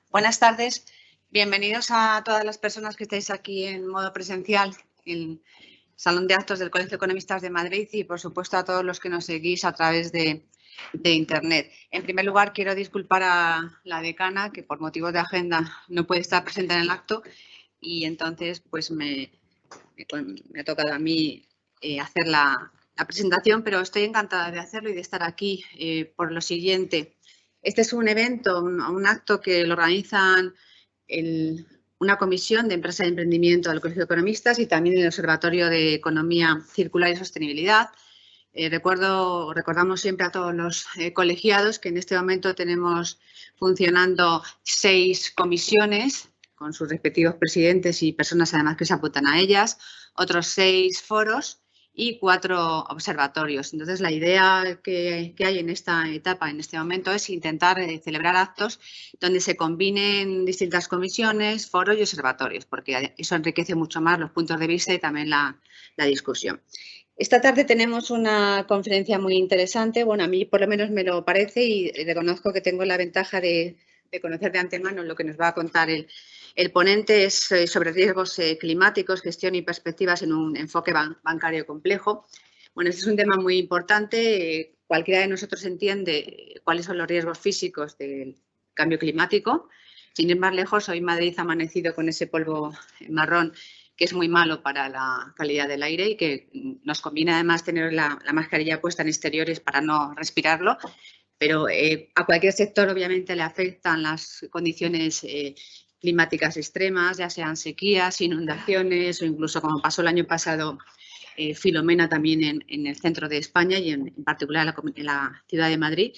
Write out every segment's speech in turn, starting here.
Buenas tardes. Bienvenidos a todas las personas que estáis aquí en modo presencial en el Salón de Actos del Colegio de Economistas de Madrid y, por supuesto, a todos los que nos seguís a través de Internet. En primer lugar, quiero disculpar a la decana, que por motivos de agenda no puede estar presente en el acto y entonces pues me ha tocado a mí hacer la presentación, pero estoy encantada de hacerlo y de estar aquí por lo siguiente. Este es un evento, un acto que lo organizan una comisión de empresa y emprendimiento del Colegio de Economistas y también el Observatorio de Economía Circular y Sostenibilidad. Recordamos siempre a todos los colegiados que en este momento tenemos funcionando 6 comisiones con sus respectivos presidentes y personas además que se apuntan a ellas, otros 6 foros y 4 observatorios. Entonces, la idea que hay en esta etapa, en este momento, es intentar celebrar actos donde se combinen distintas comisiones, foros y observatorios, porque eso enriquece mucho más los puntos de vista y también la discusión. Esta tarde tenemos una conferencia muy interesante. Bueno, a mí por lo menos me lo parece y reconozco que tengo la ventaja de conocer de antemano lo que nos va a contar el ponente. Es sobre riesgos climáticos, gestión y perspectivas en un enfoque bancario complejo. Bueno, este es un tema muy importante. Cualquiera de nosotros entiende cuáles son los riesgos físicos del cambio climático. Sin ir más lejos, hoy Madrid ha amanecido con ese polvo marrón que es muy malo para la calidad del aire y que nos conviene además tener la mascarilla puesta en exteriores para no respirarlo. Pero a cualquier sector obviamente le afectan las condiciones climáticas extremas, ya sean sequías, inundaciones o incluso, como pasó el año pasado, Filomena también en el centro de España y en particular en la ciudad de Madrid.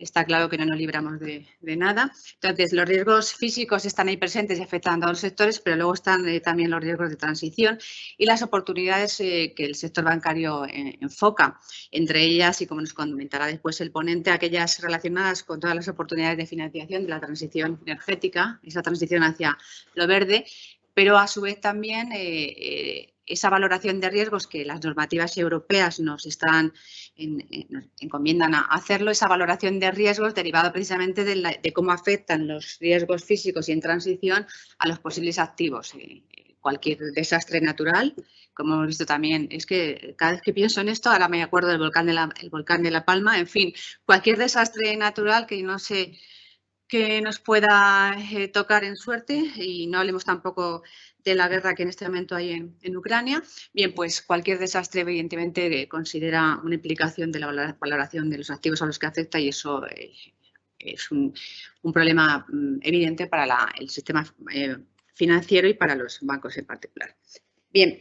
Está claro que no nos libramos de nada. Entonces, los riesgos físicos están ahí presentes y afectan a los sectores, pero luego están también los riesgos de transición y las oportunidades que el sector bancario enfoca. Entre ellas, y como nos comentará después el ponente, aquellas relacionadas con todas las oportunidades de financiación de la transición energética, esa transición hacia lo verde, pero a su vez también esa valoración de riesgos que las normativas europeas nos encomiendan a hacerlo, esa valoración de riesgos derivada precisamente de cómo afectan los riesgos físicos y en transición a los posibles activos. Cualquier desastre natural, como hemos visto también, es que cada vez que pienso en esto, ahora me acuerdo del volcán de La Palma, en fin, cualquier desastre natural que no sé que nos pueda tocar en suerte y no hablemos tampoco de la guerra que en este momento hay en Ucrania. Bien, pues cualquier desastre evidentemente considera una implicación de la valoración de los activos a los que afecta y eso es un problema evidente para el sistema financiero y para los bancos en particular. Bien,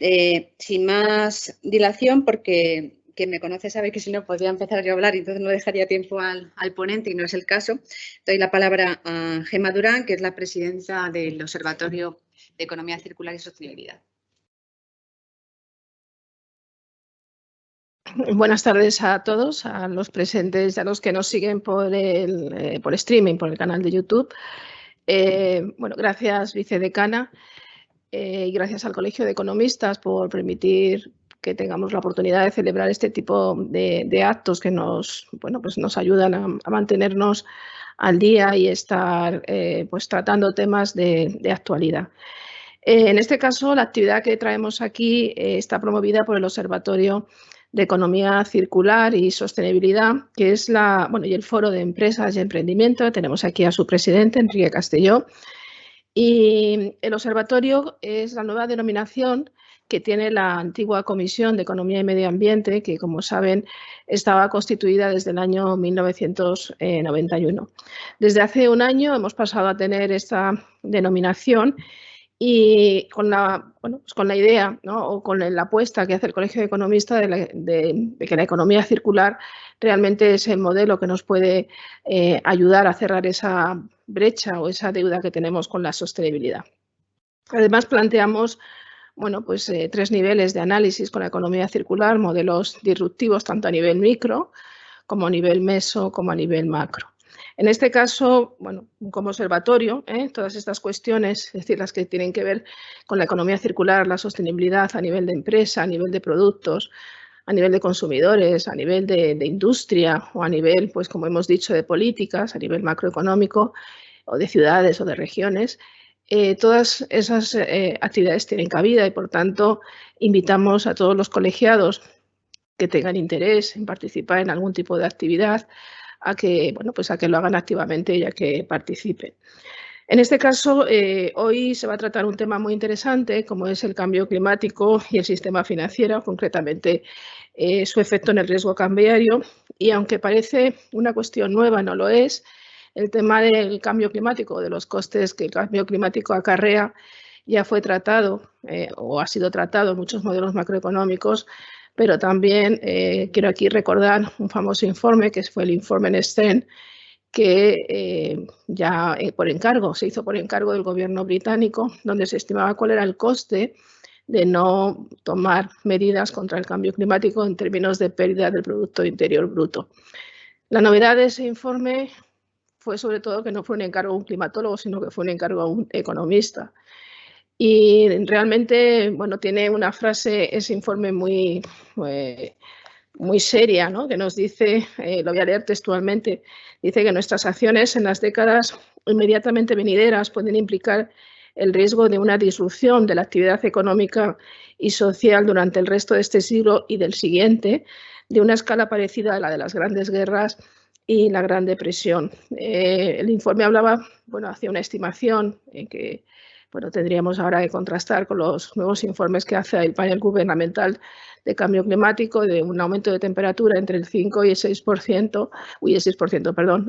sin más dilación, porque quien me conoce sabe que si no podría empezar yo a hablar y entonces no dejaría tiempo al ponente y no es el caso. Doy la palabra a Gemma Durán, que es la presidenta del Observatorio de Economía Circular y Sostenibilidad. Buenas tardes a todos, a los presentes y a los que nos siguen por streaming, por el canal de YouTube. Bueno, gracias, vicedecana, y gracias al Colegio de Economistas por permitir que tengamos la oportunidad de celebrar este tipo de actos que nos ayudan a mantenernos al día y estar pues tratando temas de actualidad. En este caso, la actividad que traemos aquí está promovida por el Observatorio de Economía Circular y Sostenibilidad, que es y el Foro de Empresas y Emprendimiento. Tenemos aquí a su presidente, Enrique Castelló. Y el observatorio es la nueva denominación que tiene la antigua Comisión de Economía y Medio Ambiente, que, como saben, estaba constituida desde el año 1991. Desde hace un año hemos pasado a tener esta denominación y con la idea, ¿no?, o con la apuesta que hace el Colegio de Economistas de que la economía circular realmente es el modelo que nos puede ayudar a cerrar esa brecha o esa deuda que tenemos con la sostenibilidad. Además, planteamos 3 niveles de análisis con la economía circular, modelos disruptivos tanto a nivel micro como a nivel meso como a nivel macro. En este caso, como observatorio, todas estas cuestiones, es decir, las que tienen que ver con la economía circular, la sostenibilidad a nivel de empresa, a nivel de productos, a nivel de consumidores, a nivel de industria o a nivel, pues como hemos dicho, de políticas, a nivel macroeconómico o de ciudades o de regiones, todas esas actividades tienen cabida y, por tanto, invitamos a todos los colegiados que tengan interés en participar en algún tipo de actividad a que, bueno, pues a que lo hagan activamente y a que participen. En este caso, hoy se va a tratar un tema muy interesante, como es el cambio climático y el sistema financiero, concretamente su efecto en el riesgo cambiario. Y aunque parece una cuestión nueva, no lo es, el tema del cambio climático, de los costes que el cambio climático acarrea, ya fue tratado o ha sido tratado en muchos modelos macroeconómicos, pero también quiero aquí recordar un famoso informe, que fue el informe Stern, que ya se hizo por encargo del gobierno británico, donde se estimaba cuál era el coste de no tomar medidas contra el cambio climático en términos de pérdida del Producto Interior Bruto. La novedad de ese informe fue sobre todo que no fue un encargo a un climatólogo, sino que fue un encargo a un economista. Y realmente, bueno, tiene una frase, ese informe muy seria, ¿no? Que nos dice, lo voy a leer textualmente, dice que nuestras acciones en las décadas inmediatamente venideras pueden implicar el riesgo de una disrupción de la actividad económica y social durante el resto de este siglo y del siguiente, de una escala parecida a la de las grandes guerras y la Gran Depresión. El informe hablaba, bueno, hacía una estimación que, bueno, tendríamos ahora que contrastar con los nuevos informes que hace el panel gubernamental de cambio climático, de un aumento de temperatura entre el 5 y el 6%,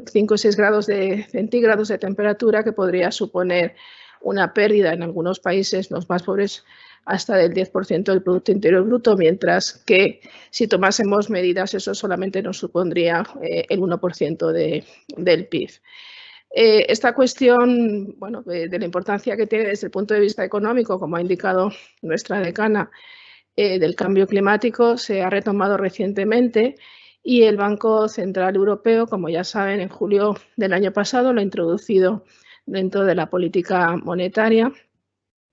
5 y 6 grados centígrados de temperatura, que podría suponer una pérdida en algunos países, los más pobres, hasta del 10% del Producto Interior Bruto, mientras que si tomásemos medidas eso solamente nos supondría el 1% del PIB. Esta cuestión, bueno, de la importancia que tiene desde el punto de vista económico, como ha indicado nuestra decana, del cambio climático, se ha retomado recientemente y el Banco Central Europeo, como ya saben, en julio del año pasado lo ha introducido dentro de la política monetaria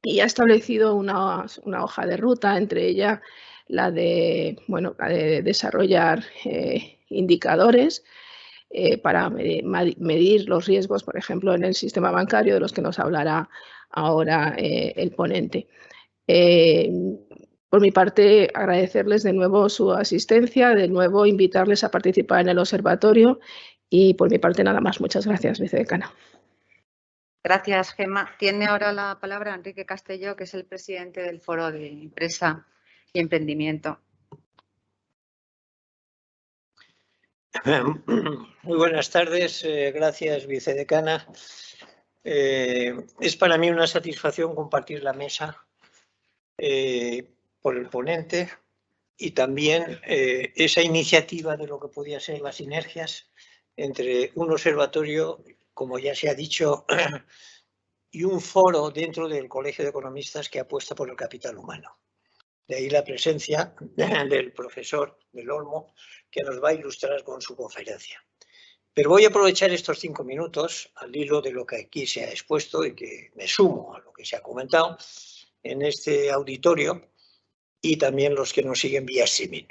y ha establecido una hoja de ruta, entre ellas la de desarrollar indicadores para medir los riesgos, por ejemplo, en el sistema bancario, de los que nos hablará ahora el ponente. Por mi parte, agradecerles de nuevo su asistencia, de nuevo invitarles a participar en el observatorio y por mi parte nada más. Muchas gracias, vicedecana. Gracias, Gemma. Tiene ahora la palabra Enrique Castelló, que es el presidente del Foro de Empresa y Emprendimiento. Muy buenas tardes. Gracias, vicedecana. Es para mí una satisfacción compartir la mesa por el ponente y también esa iniciativa de lo que podía ser las sinergias entre un observatorio, como ya se ha dicho, y un foro dentro del Colegio de Economistas que apuesta por el capital humano. De ahí la presencia del profesor del Olmo, que nos va a ilustrar con su conferencia. Pero voy a aprovechar estos 5 minutos al hilo de lo que aquí se ha expuesto y que me sumo a lo que se ha comentado en este auditorio y también los que nos siguen vía streaming.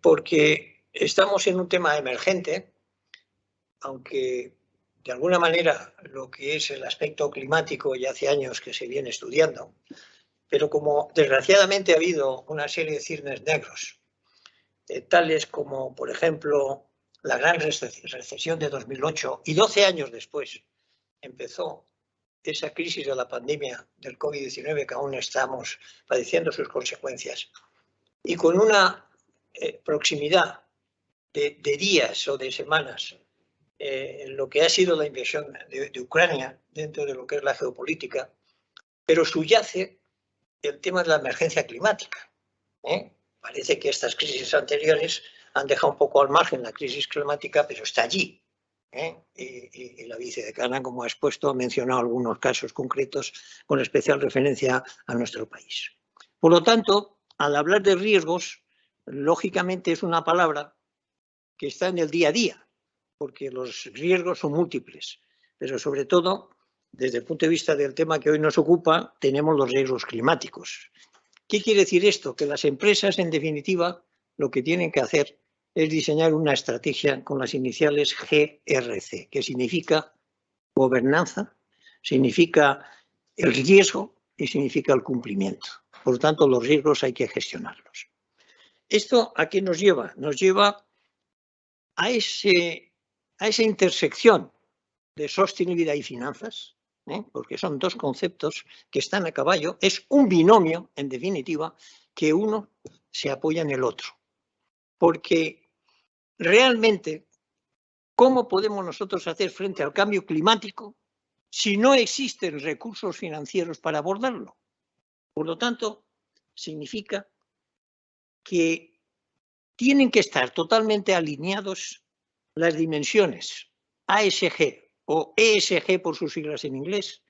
Porque estamos en un tema emergente, aunque de alguna manera lo que es el aspecto climático ya hace años que se viene estudiando, pero como desgraciadamente ha habido una serie de cisnes negros, tales como, por ejemplo, la gran recesión de 2008 y 12 años después empezó esa crisis de la pandemia del COVID-19 que aún estamos padeciendo sus consecuencias, y con una proximidad de días o de semanas en lo que ha sido la invasión de Ucrania dentro de lo que es la geopolítica, pero subyace el tema de la emergencia climática. Parece que estas crisis anteriores han dejado un poco al margen la crisis climática, pero está allí. Y la vicedecana, como ha expuesto, ha mencionado algunos casos concretos con especial referencia a nuestro país. Por lo tanto, al hablar de riesgos, lógicamente es una palabra que está en el día a día, porque los riesgos son múltiples, pero sobre todo, desde el punto de vista del tema que hoy nos ocupa, tenemos los riesgos climáticos. ¿Qué quiere decir esto? Que las empresas, en definitiva, lo que tienen que hacer es diseñar una estrategia con las iniciales GRC, que significa gobernanza, significa el riesgo y significa el cumplimiento. Por lo tanto, los riesgos hay que gestionarlos. ¿Esto a qué nos lleva? Nos lleva a esa intersección de sostenibilidad y finanzas, porque son dos conceptos que están a caballo. Es un binomio, en definitiva, que uno se apoya en el otro. Porque realmente, ¿cómo podemos nosotros hacer frente al cambio climático si no existen recursos financieros para abordarlo? Por lo tanto, significa que tienen que estar totalmente alineados las dimensiones ASG o ESG por sus siglas en inglés,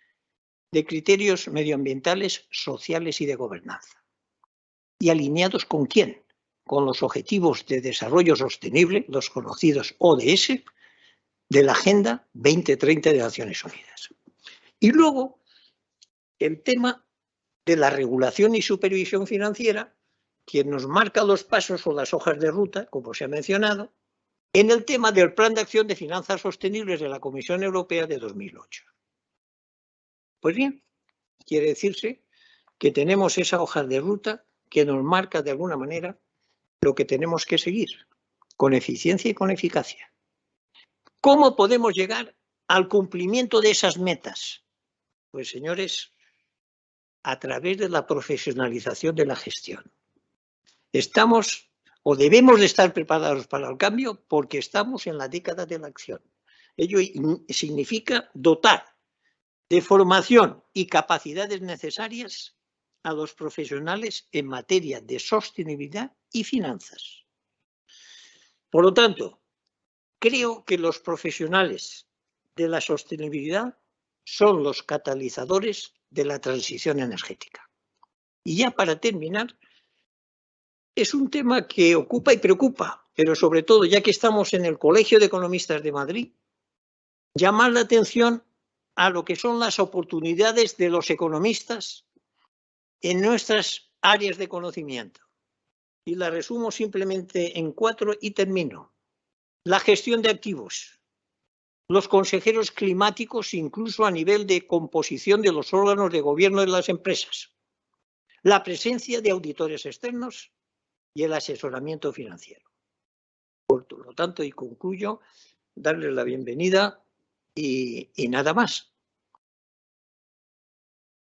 de criterios medioambientales, sociales y de gobernanza. ¿Y alineados con quién? Con los Objetivos de Desarrollo Sostenible, los conocidos ODS, de la Agenda 2030 de Naciones Unidas. Y luego, el tema de la regulación y supervisión financiera, quien nos marca los pasos o las hojas de ruta, como se ha mencionado, en el tema del Plan de Acción de Finanzas Sostenibles de la Comisión Europea de 2008. Pues bien, quiere decirse que tenemos esa hoja de ruta que nos marca de alguna manera lo que tenemos que seguir, con eficiencia y con eficacia. ¿Cómo podemos llegar al cumplimiento de esas metas? Pues, señores, a través de la profesionalización de la gestión. Estamos o debemos de estar preparados para el cambio porque estamos en la década de la acción. Ello significa dotar de formación y capacidades necesarias a los profesionales en materia de sostenibilidad y finanzas. Por lo tanto, creo que los profesionales de la sostenibilidad son los catalizadores de la transición energética. Y ya para terminar, es un tema que ocupa y preocupa, pero sobre todo, ya que estamos en el Colegio de Economistas de Madrid, llamar la atención a lo que son las oportunidades de los economistas en nuestras áreas de conocimiento. Y la resumo simplemente en 4 y termino. La gestión de activos, los consejeros climáticos incluso a nivel de composición de los órganos de gobierno de las empresas, la presencia de auditores externos y el asesoramiento financiero. Por lo tanto, y concluyo, darles la bienvenida y nada más.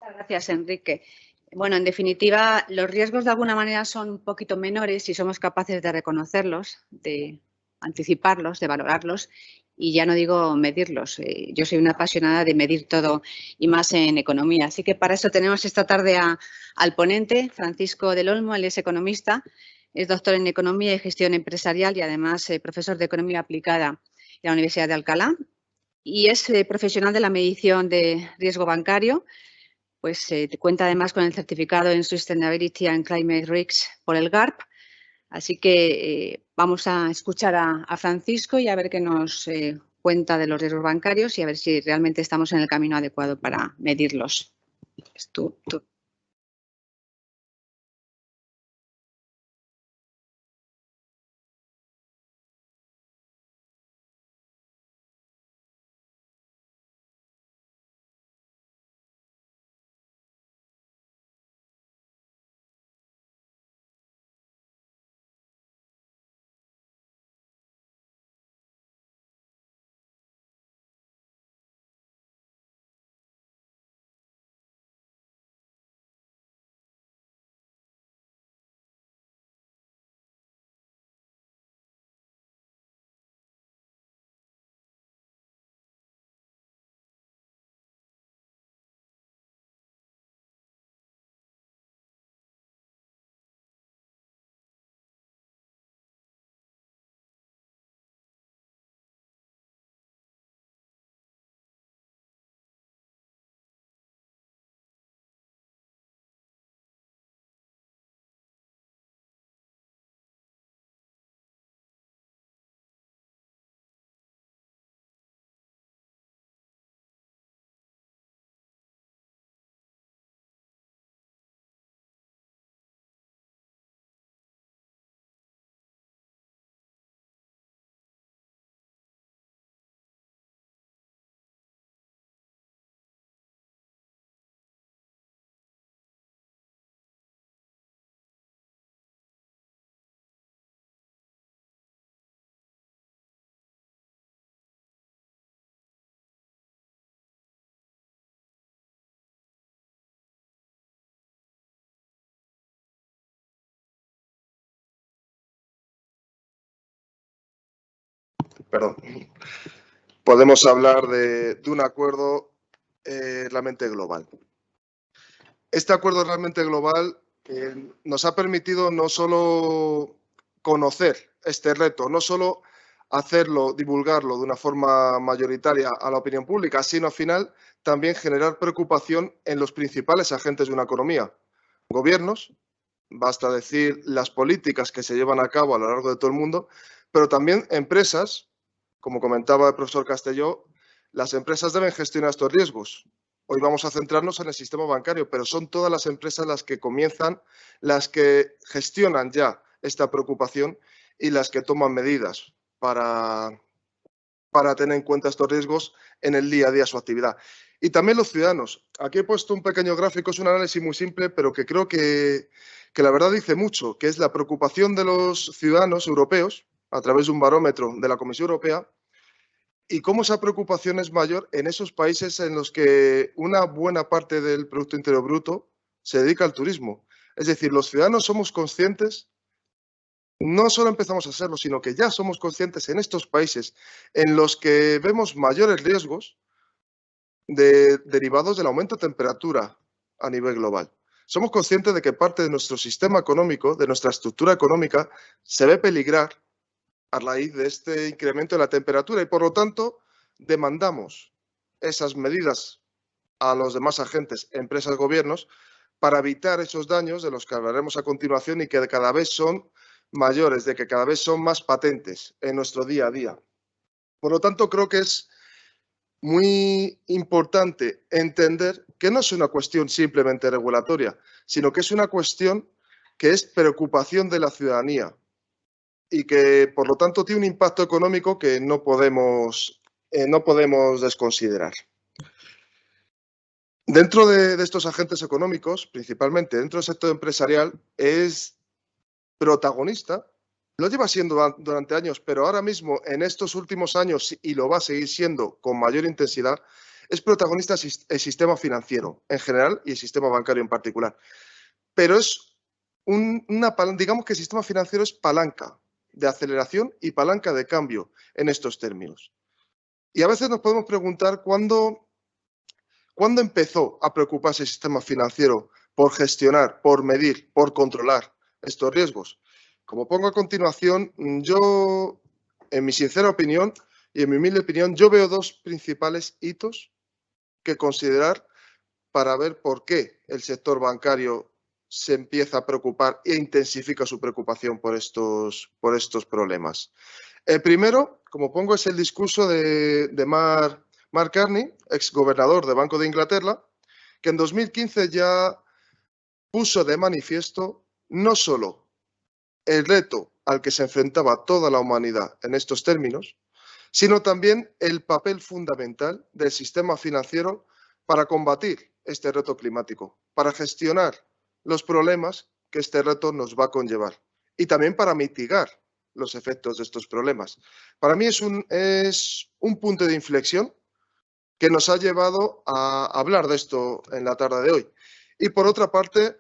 Gracias, Enrique. Bueno, en definitiva, los riesgos de alguna manera son un poquito menores si somos capaces de reconocerlos, de anticiparlos, de valorarlos y ya no digo medirlos. Yo soy una apasionada de medir todo y más en economía. Así que para eso tenemos esta tarde al ponente, Francisco del Olmo. Él es economista, es doctor en Economía y Gestión Empresarial y además profesor de Economía Aplicada en la Universidad de Alcalá y es profesional de la medición de riesgo bancario. Pues cuenta además con el certificado en Sustainability and Climate Risks por el GARP. Así que vamos a escuchar a Francisco y a ver qué nos cuenta de los riesgos bancarios y a ver si realmente estamos en el camino adecuado para medirlos. Tú. podemos hablar de un acuerdo realmente global. Este acuerdo realmente global nos ha permitido no solo conocer este reto, no solo hacerlo, divulgarlo de una forma mayoritaria a la opinión pública, sino al final también generar preocupación en los principales agentes de una economía. Gobiernos, basta decir las políticas que se llevan a cabo a lo largo de todo el mundo, pero también empresas, como comentaba el profesor Castelló, las empresas deben gestionar estos riesgos. Hoy vamos a centrarnos en el sistema bancario, pero son todas las empresas las que comienzan, las que gestionan ya esta preocupación y las que toman medidas para tener en cuenta estos riesgos en el día a día de su actividad. Y también los ciudadanos. Aquí he puesto un pequeño gráfico, es un análisis muy simple, pero que creo que la verdad dice mucho, que es la preocupación de los ciudadanos europeos a través de un barómetro de la Comisión Europea y cómo esa preocupación es mayor en esos países en los que una buena parte del Producto Interior Bruto se dedica al turismo. Es decir, los ciudadanos somos conscientes, no solo empezamos a serlo, sino que ya somos conscientes en estos países en los que vemos mayores riesgos derivados del aumento de temperatura a nivel global. Somos conscientes de que parte de nuestro sistema económico, de nuestra estructura económica, se ve peligrar a raíz de este incremento de la temperatura y, por lo tanto, demandamos esas medidas a los demás agentes, empresas, gobiernos, para evitar esos daños de los que hablaremos a continuación y que cada vez son mayores, de que cada vez son más patentes en nuestro día a día. Por lo tanto, creo que es muy importante entender que no es una cuestión simplemente regulatoria, sino que es una cuestión que es preocupación de la ciudadanía y que, por lo tanto, tiene un impacto económico que no podemos desconsiderar. Dentro de estos agentes económicos, principalmente dentro del sector empresarial, es protagonista, lo lleva siendo durante años, pero ahora mismo, en estos últimos años, y lo va a seguir siendo con mayor intensidad, es protagonista el sistema financiero en general y el sistema bancario en particular. Pero es digamos que el sistema financiero es palanca de aceleración y palanca de cambio en estos términos. Y a veces nos podemos preguntar ¿cuándo empezó a preocuparse el sistema financiero por gestionar, por medir, por controlar estos riesgos? Como pongo a continuación, yo, en mi sincera opinión y en mi humilde opinión, yo veo dos principales hitos que considerar para ver por qué el sector bancario se empieza a preocupar e intensifica su preocupación por estos problemas. El primero, como pongo, es el discurso de Mark Carney, exgobernador del Banco de Inglaterra, que en 2015 ya puso de manifiesto no solo el reto al que se enfrentaba toda la humanidad en estos términos, sino también el papel fundamental del sistema financiero para combatir este reto climático, para gestionar los problemas que este reto nos va a conllevar y también para mitigar los efectos de estos problemas. Para mí es un punto de inflexión que nos ha llevado a hablar de esto en la tarde de hoy. Y por otra parte,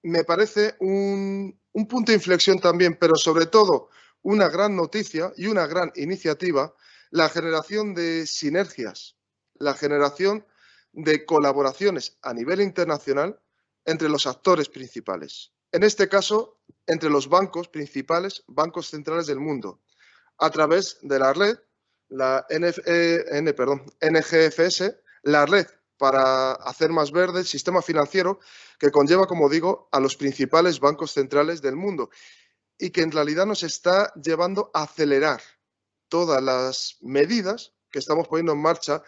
me parece un punto de inflexión también, pero sobre todo una gran noticia y una gran iniciativa, la generación de sinergias, la generación de colaboraciones a nivel internacional entre los actores principales. En este caso, entre los bancos principales, bancos centrales del mundo, a través de la red, la NGFS, la red para hacer más verde el sistema financiero que conlleva, como digo, a los principales bancos centrales del mundo y que en realidad nos está llevando a acelerar todas las medidas que estamos poniendo en marcha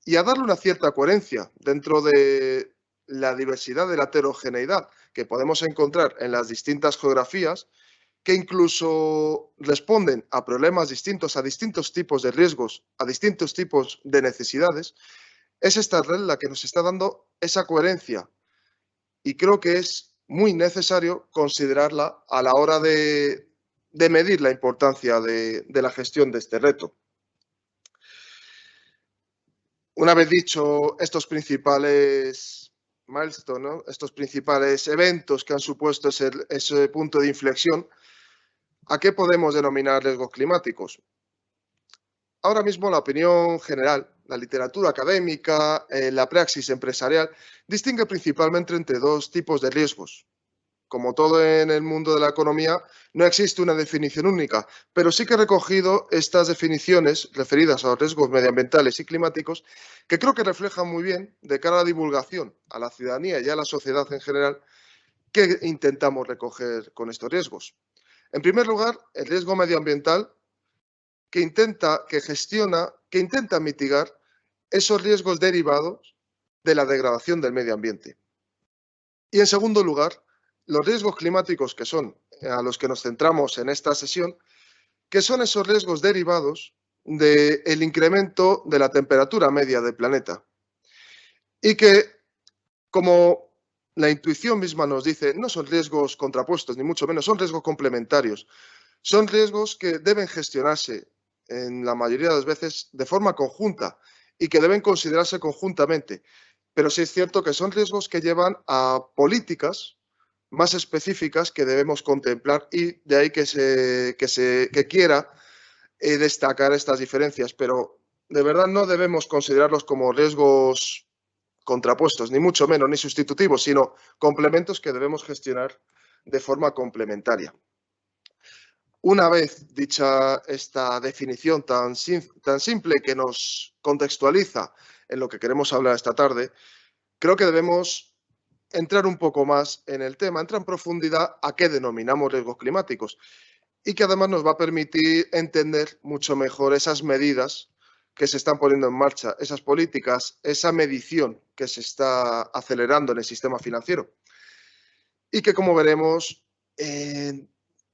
y a darle una cierta coherencia dentro de la diversidad, de la heterogeneidad que podemos encontrar en las distintas geografías, que incluso responden a problemas distintos, a distintos tipos de riesgos, a distintos tipos de necesidades. Es esta red la que nos está dando esa coherencia y creo que es muy necesario considerarla a la hora de medir la importancia de la gestión de este reto. Una vez dicho estos principales milestones, ¿no?, estos principales eventos que han supuesto ese punto de inflexión, ¿a qué podemos denominar riesgos climáticos? ahora mismo la opinión general, la literatura académica, la praxis empresarial, distingue principalmente entre dos tipos de riesgos. Como todo en el mundo de la economía, no existe una definición única, pero sí que he recogido estas definiciones referidas a los riesgos medioambientales y climáticos que creo que reflejan muy bien, de cara a la divulgación a la ciudadanía y a la sociedad en general, qué intentamos recoger con estos riesgos. En primer lugar, el riesgo medioambiental que intenta mitigar esos riesgos derivados de la degradación del medio ambiente. Y en segundo lugar, los riesgos climáticos, que son a los que nos centramos en esta sesión, que son esos riesgos derivados del incremento de la temperatura media del planeta. Y que, como la intuición misma nos dice, no son riesgos contrapuestos, ni mucho menos, son riesgos complementarios. Son riesgos que deben gestionarse en la mayoría de las veces de forma conjunta y que deben considerarse conjuntamente. Pero sí es cierto que son riesgos que llevan a políticas más específicas que debemos contemplar y de ahí que quiera destacar estas diferencias. Pero de verdad no debemos considerarlos como riesgos contrapuestos, ni mucho menos, ni sustitutivos, sino complementos que debemos gestionar de forma complementaria. Una vez dicha esta definición tan simple que nos contextualiza en lo que queremos hablar esta tarde, creo que debemos entrar un poco más en el tema, entrar en profundidad a qué denominamos riesgos climáticos y que además nos va a permitir entender mucho mejor esas medidas que se están poniendo en marcha, esas políticas, esa medición que se está acelerando en el sistema financiero y que, como veremos,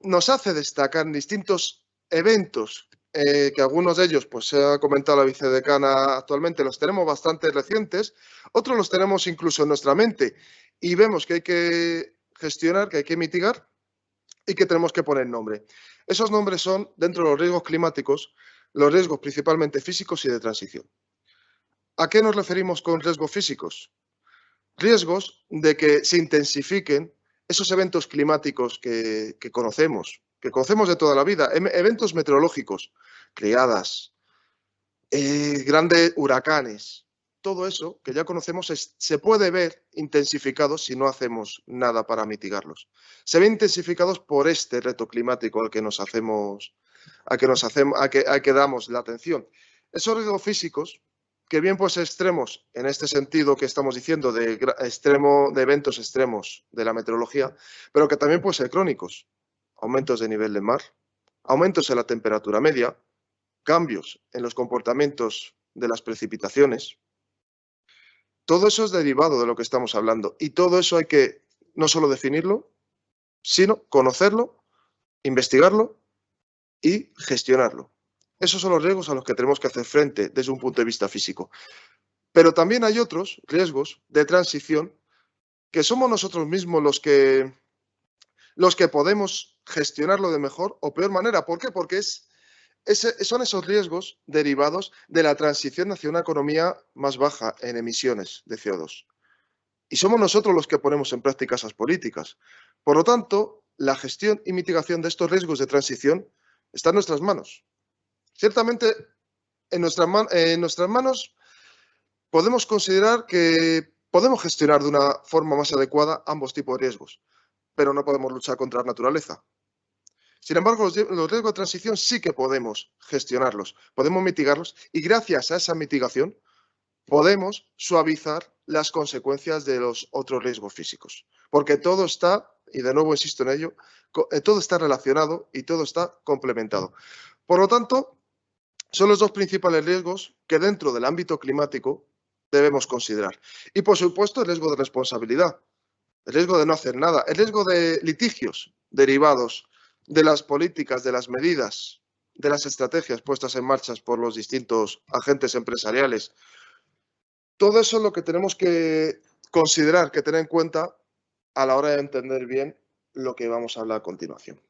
nos hace destacar distintos eventos, que algunos de ellos, pues se ha comentado la vicedecana actualmente, los tenemos bastante recientes, otros los tenemos incluso en nuestra mente y vemos que hay que gestionar, que hay que mitigar y que tenemos que poner nombre. Esos nombres son, dentro de los riesgos climáticos, los riesgos principalmente físicos y de transición. ¿A qué nos referimos con riesgos físicos? Riesgos de que se intensifiquen esos eventos climáticos que conocemos de toda la vida, eventos meteorológicos, riadas, grandes huracanes, todo eso que ya conocemos se puede ver intensificado si no hacemos nada para mitigarlos. Se ven intensificados por este reto climático al que damos la atención. Esos riesgos físicos, que bien pues extremos en este sentido que estamos diciendo de eventos extremos de la meteorología, pero que también pueden ser crónicos, aumentos de nivel del mar, aumentos en la temperatura media, cambios en los comportamientos de las precipitaciones. Todo eso es derivado de lo que estamos hablando y todo eso hay que no solo definirlo, sino conocerlo, investigarlo y gestionarlo. Esos son los riesgos a los que tenemos que hacer frente desde un punto de vista físico. Pero también hay otros riesgos de transición que somos nosotros mismos los que podemos gestionarlo de mejor o peor manera. ¿Por qué? Porque son esos riesgos derivados de la transición hacia una economía más baja en emisiones de CO2. Y somos nosotros los que ponemos en práctica esas políticas. Por lo tanto, la gestión y mitigación de estos riesgos de transición está en nuestras manos. Ciertamente, en nuestras manos podemos considerar que podemos gestionar de una forma más adecuada ambos tipos de riesgos, pero no podemos luchar contra la naturaleza. Sin embargo, los riesgos de transición sí que podemos gestionarlos, podemos mitigarlos y gracias a esa mitigación podemos suavizar las consecuencias de los otros riesgos físicos. Porque todo está, y de nuevo insisto en ello, todo está relacionado y todo está complementado. Por lo tanto, son los dos principales riesgos que dentro del ámbito climático debemos considerar. Y, por supuesto, el riesgo de responsabilidad, el riesgo de no hacer nada, el riesgo de litigios derivados de las políticas, de las medidas, de las estrategias puestas en marcha por los distintos agentes empresariales. Todo eso es lo que tenemos que considerar, que tener en cuenta a la hora de entender bien lo que vamos a hablar a continuación.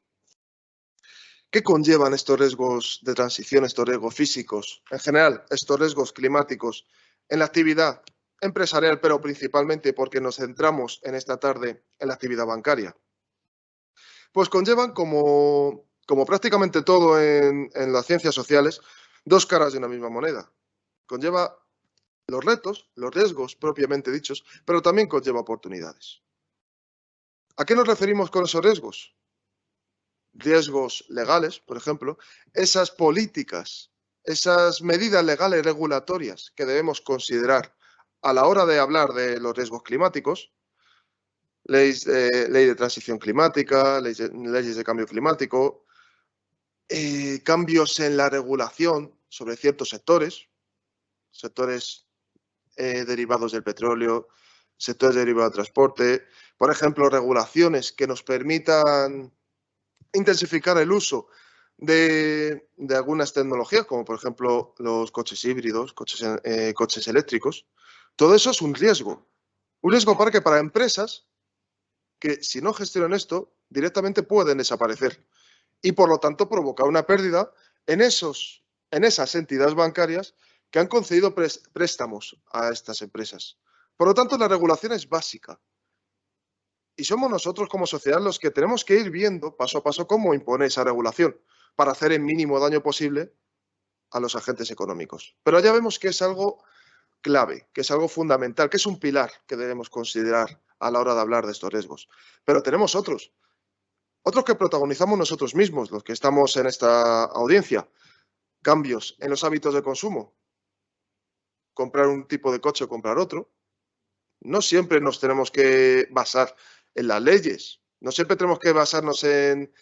¿Qué conllevan estos riesgos de transición, estos riesgos físicos, en general, estos riesgos climáticos en la actividad empresarial, pero principalmente porque nos centramos en esta tarde en la actividad bancaria? Pues conllevan, como prácticamente todo en las ciencias sociales, dos caras de una misma moneda. Conlleva los retos, los riesgos propiamente dichos, pero también conlleva oportunidades. ¿A qué nos referimos con esos riesgos? Riesgos legales, por ejemplo, esas políticas, esas medidas legales regulatorias que debemos considerar a la hora de hablar de los riesgos climáticos, ley de transición climática, leyes de cambio climático, cambios en la regulación sobre ciertos sectores derivados del petróleo, sectores derivados del transporte, por ejemplo, regulaciones que nos permitan intensificar el uso de algunas tecnologías, como por ejemplo los coches híbridos, coches eléctricos. Todo eso es un riesgo para empresas que si no gestionan esto, directamente pueden desaparecer y por lo tanto provocar una pérdida en esas entidades bancarias que han concedido préstamos a estas empresas. Por lo tanto, la regulación es básica. Y somos nosotros como sociedad los que tenemos que ir viendo paso a paso cómo impone esa regulación para hacer el mínimo daño posible a los agentes económicos. Pero ya vemos que es algo clave, que es algo fundamental, que es un pilar que debemos considerar a la hora de hablar de estos riesgos. Pero tenemos otros que protagonizamos nosotros mismos, los que estamos en esta audiencia. Cambios en los hábitos de consumo. Comprar un tipo de coche o comprar otro. No siempre nos tenemos que basar en las leyes. No siempre tenemos que basarnos en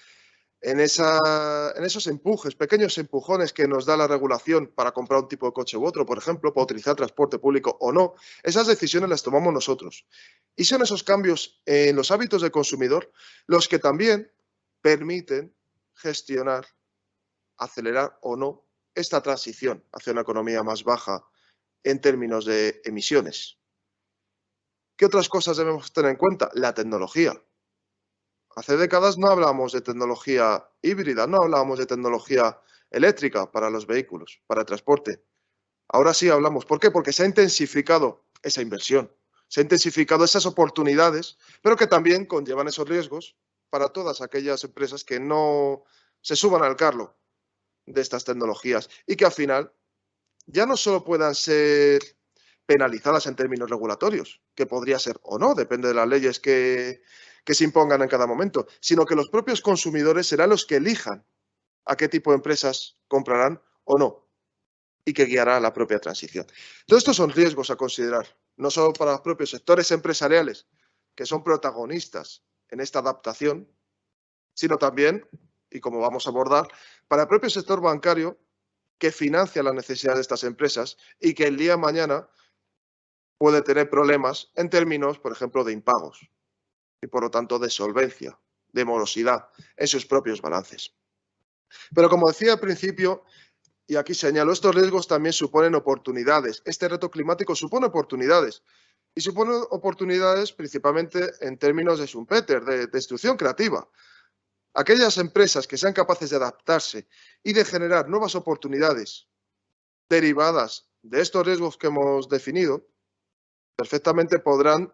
esos empujes, pequeños empujones que nos da la regulación para comprar un tipo de coche u otro, por ejemplo, para utilizar transporte público o no. Esas decisiones las tomamos nosotros. Y son esos cambios en los hábitos del consumidor los que también permiten gestionar, acelerar o no esta transición hacia una economía más baja en términos de emisiones. ¿Qué otras cosas debemos tener en cuenta? La tecnología. Hace décadas no hablábamos de tecnología híbrida, no hablábamos de tecnología eléctrica para los vehículos, para el transporte. Ahora sí hablamos. ¿Por qué? Porque se ha intensificado esa inversión, se han intensificado esas oportunidades, pero que también conllevan esos riesgos para todas aquellas empresas que no se suban al carro de estas tecnologías y que al final ya no solo puedan ser penalizadas en términos regulatorios, que podría ser o no, depende de las leyes que se impongan en cada momento, sino que los propios consumidores serán los que elijan a qué tipo de empresas comprarán o no y que guiará la propia transición. Todos estos son riesgos a considerar, no solo para los propios sectores empresariales que son protagonistas en esta adaptación, sino también, y como vamos a abordar, para el propio sector bancario que financia las necesidades de estas empresas y que el día de mañana puede tener problemas en términos, por ejemplo, de impagos y, por lo tanto, de solvencia, de morosidad en sus propios balances. Pero, como decía al principio, y aquí señalo, estos riesgos también suponen oportunidades. Este reto climático supone oportunidades. Y supone oportunidades principalmente en términos de Schumpeter, de destrucción creativa. Aquellas empresas que sean capaces de adaptarse y de generar nuevas oportunidades derivadas de estos riesgos que hemos definido, perfectamente podrán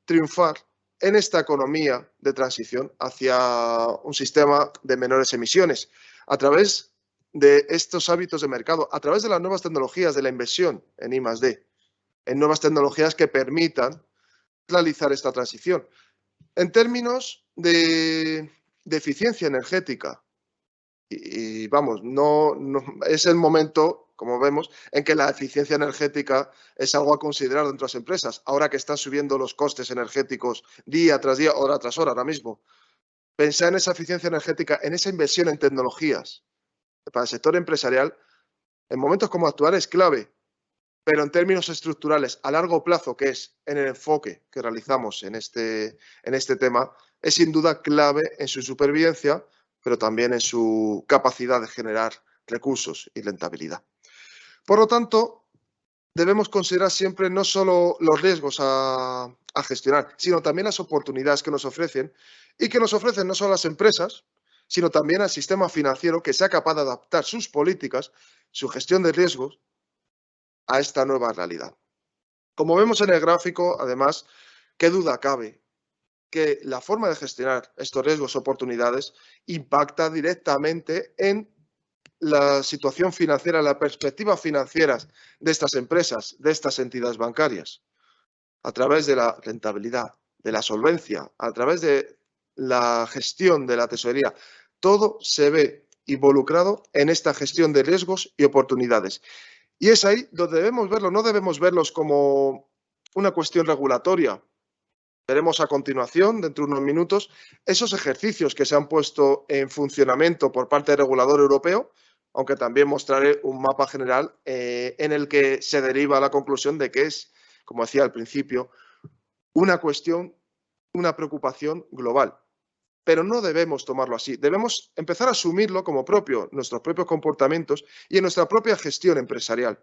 triunfar en esta economía de transición hacia un sistema de menores emisiones a través de estos hábitos de mercado, a través de las nuevas tecnologías, de la inversión en I+D, en nuevas tecnologías que permitan realizar esta transición. En términos de eficiencia energética, y vamos, no es el momento, como vemos, en que la eficiencia energética es algo a considerar dentro de las empresas, ahora que están subiendo los costes energéticos día tras día, hora tras hora, ahora mismo. Pensar en esa eficiencia energética, en esa inversión en tecnologías para el sector empresarial, en momentos como actual es clave, pero en términos estructurales, a largo plazo, que es en el enfoque que realizamos en este tema, es sin duda clave en su supervivencia, pero también en su capacidad de generar recursos y rentabilidad. Por lo tanto, debemos considerar siempre no solo los riesgos a gestionar, sino también las oportunidades que nos ofrecen y que nos ofrecen no solo las empresas, sino también al sistema financiero que sea capaz de adaptar sus políticas, su gestión de riesgos a esta nueva realidad. Como vemos en el gráfico, además, qué duda cabe que la forma de gestionar estos riesgos o oportunidades impacta directamente en la situación financiera, las perspectivas financieras de estas empresas, de estas entidades bancarias, a través de la rentabilidad, de la solvencia, a través de la gestión de la tesorería. Todo se ve involucrado en esta gestión de riesgos y oportunidades. Y es ahí donde debemos verlo. No debemos verlos como una cuestión regulatoria. Veremos a continuación, dentro de unos minutos, esos ejercicios que se han puesto en funcionamiento por parte del regulador europeo, aunque también mostraré un mapa general en el que se deriva la conclusión de que es, como decía al principio, una cuestión, una preocupación global. Pero no debemos tomarlo así. Debemos empezar a asumirlo como propio, nuestros propios comportamientos y en nuestra propia gestión empresarial.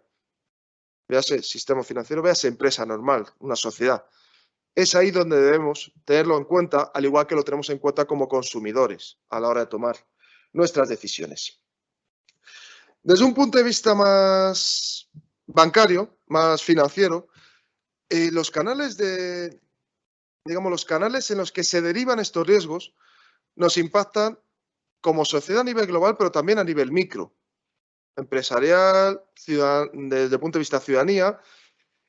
Véase sistema financiero, véase empresa normal, una sociedad. Es ahí donde debemos tenerlo en cuenta, al igual que lo tenemos en cuenta como consumidores a la hora de tomar nuestras decisiones. Desde un punto de vista más bancario, más financiero, los canales los canales en los que se derivan estos riesgos nos impactan como sociedad a nivel global, pero también a nivel micro, empresarial, desde el punto de vista de ciudadanía,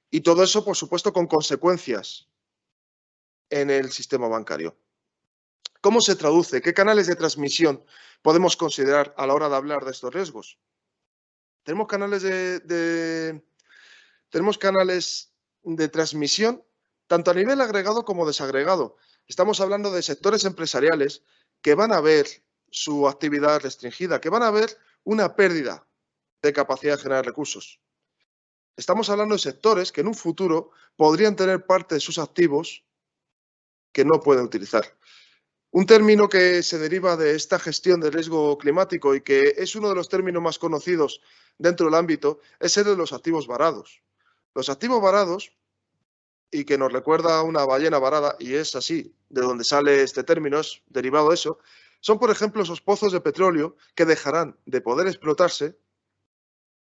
y todo eso, por supuesto, con consecuencias en el sistema bancario. ¿Cómo se traduce? ¿Qué canales de transmisión podemos considerar a la hora de hablar de estos riesgos? Tenemos canales de transmisión tanto a nivel agregado como desagregado. Estamos hablando de sectores empresariales que van a ver su actividad restringida, que van a ver una pérdida de capacidad de generar recursos. Estamos hablando de sectores que en un futuro podrían tener parte de sus activos que no pueden utilizar. Un término que se deriva de esta gestión de riesgo climático y que es uno de los términos más conocidos dentro del ámbito es el de los activos varados. Los activos varados, y que nos recuerda a una ballena varada, y es así, de donde sale este término, es derivado de eso, son, por ejemplo, esos pozos de petróleo que dejarán de poder explotarse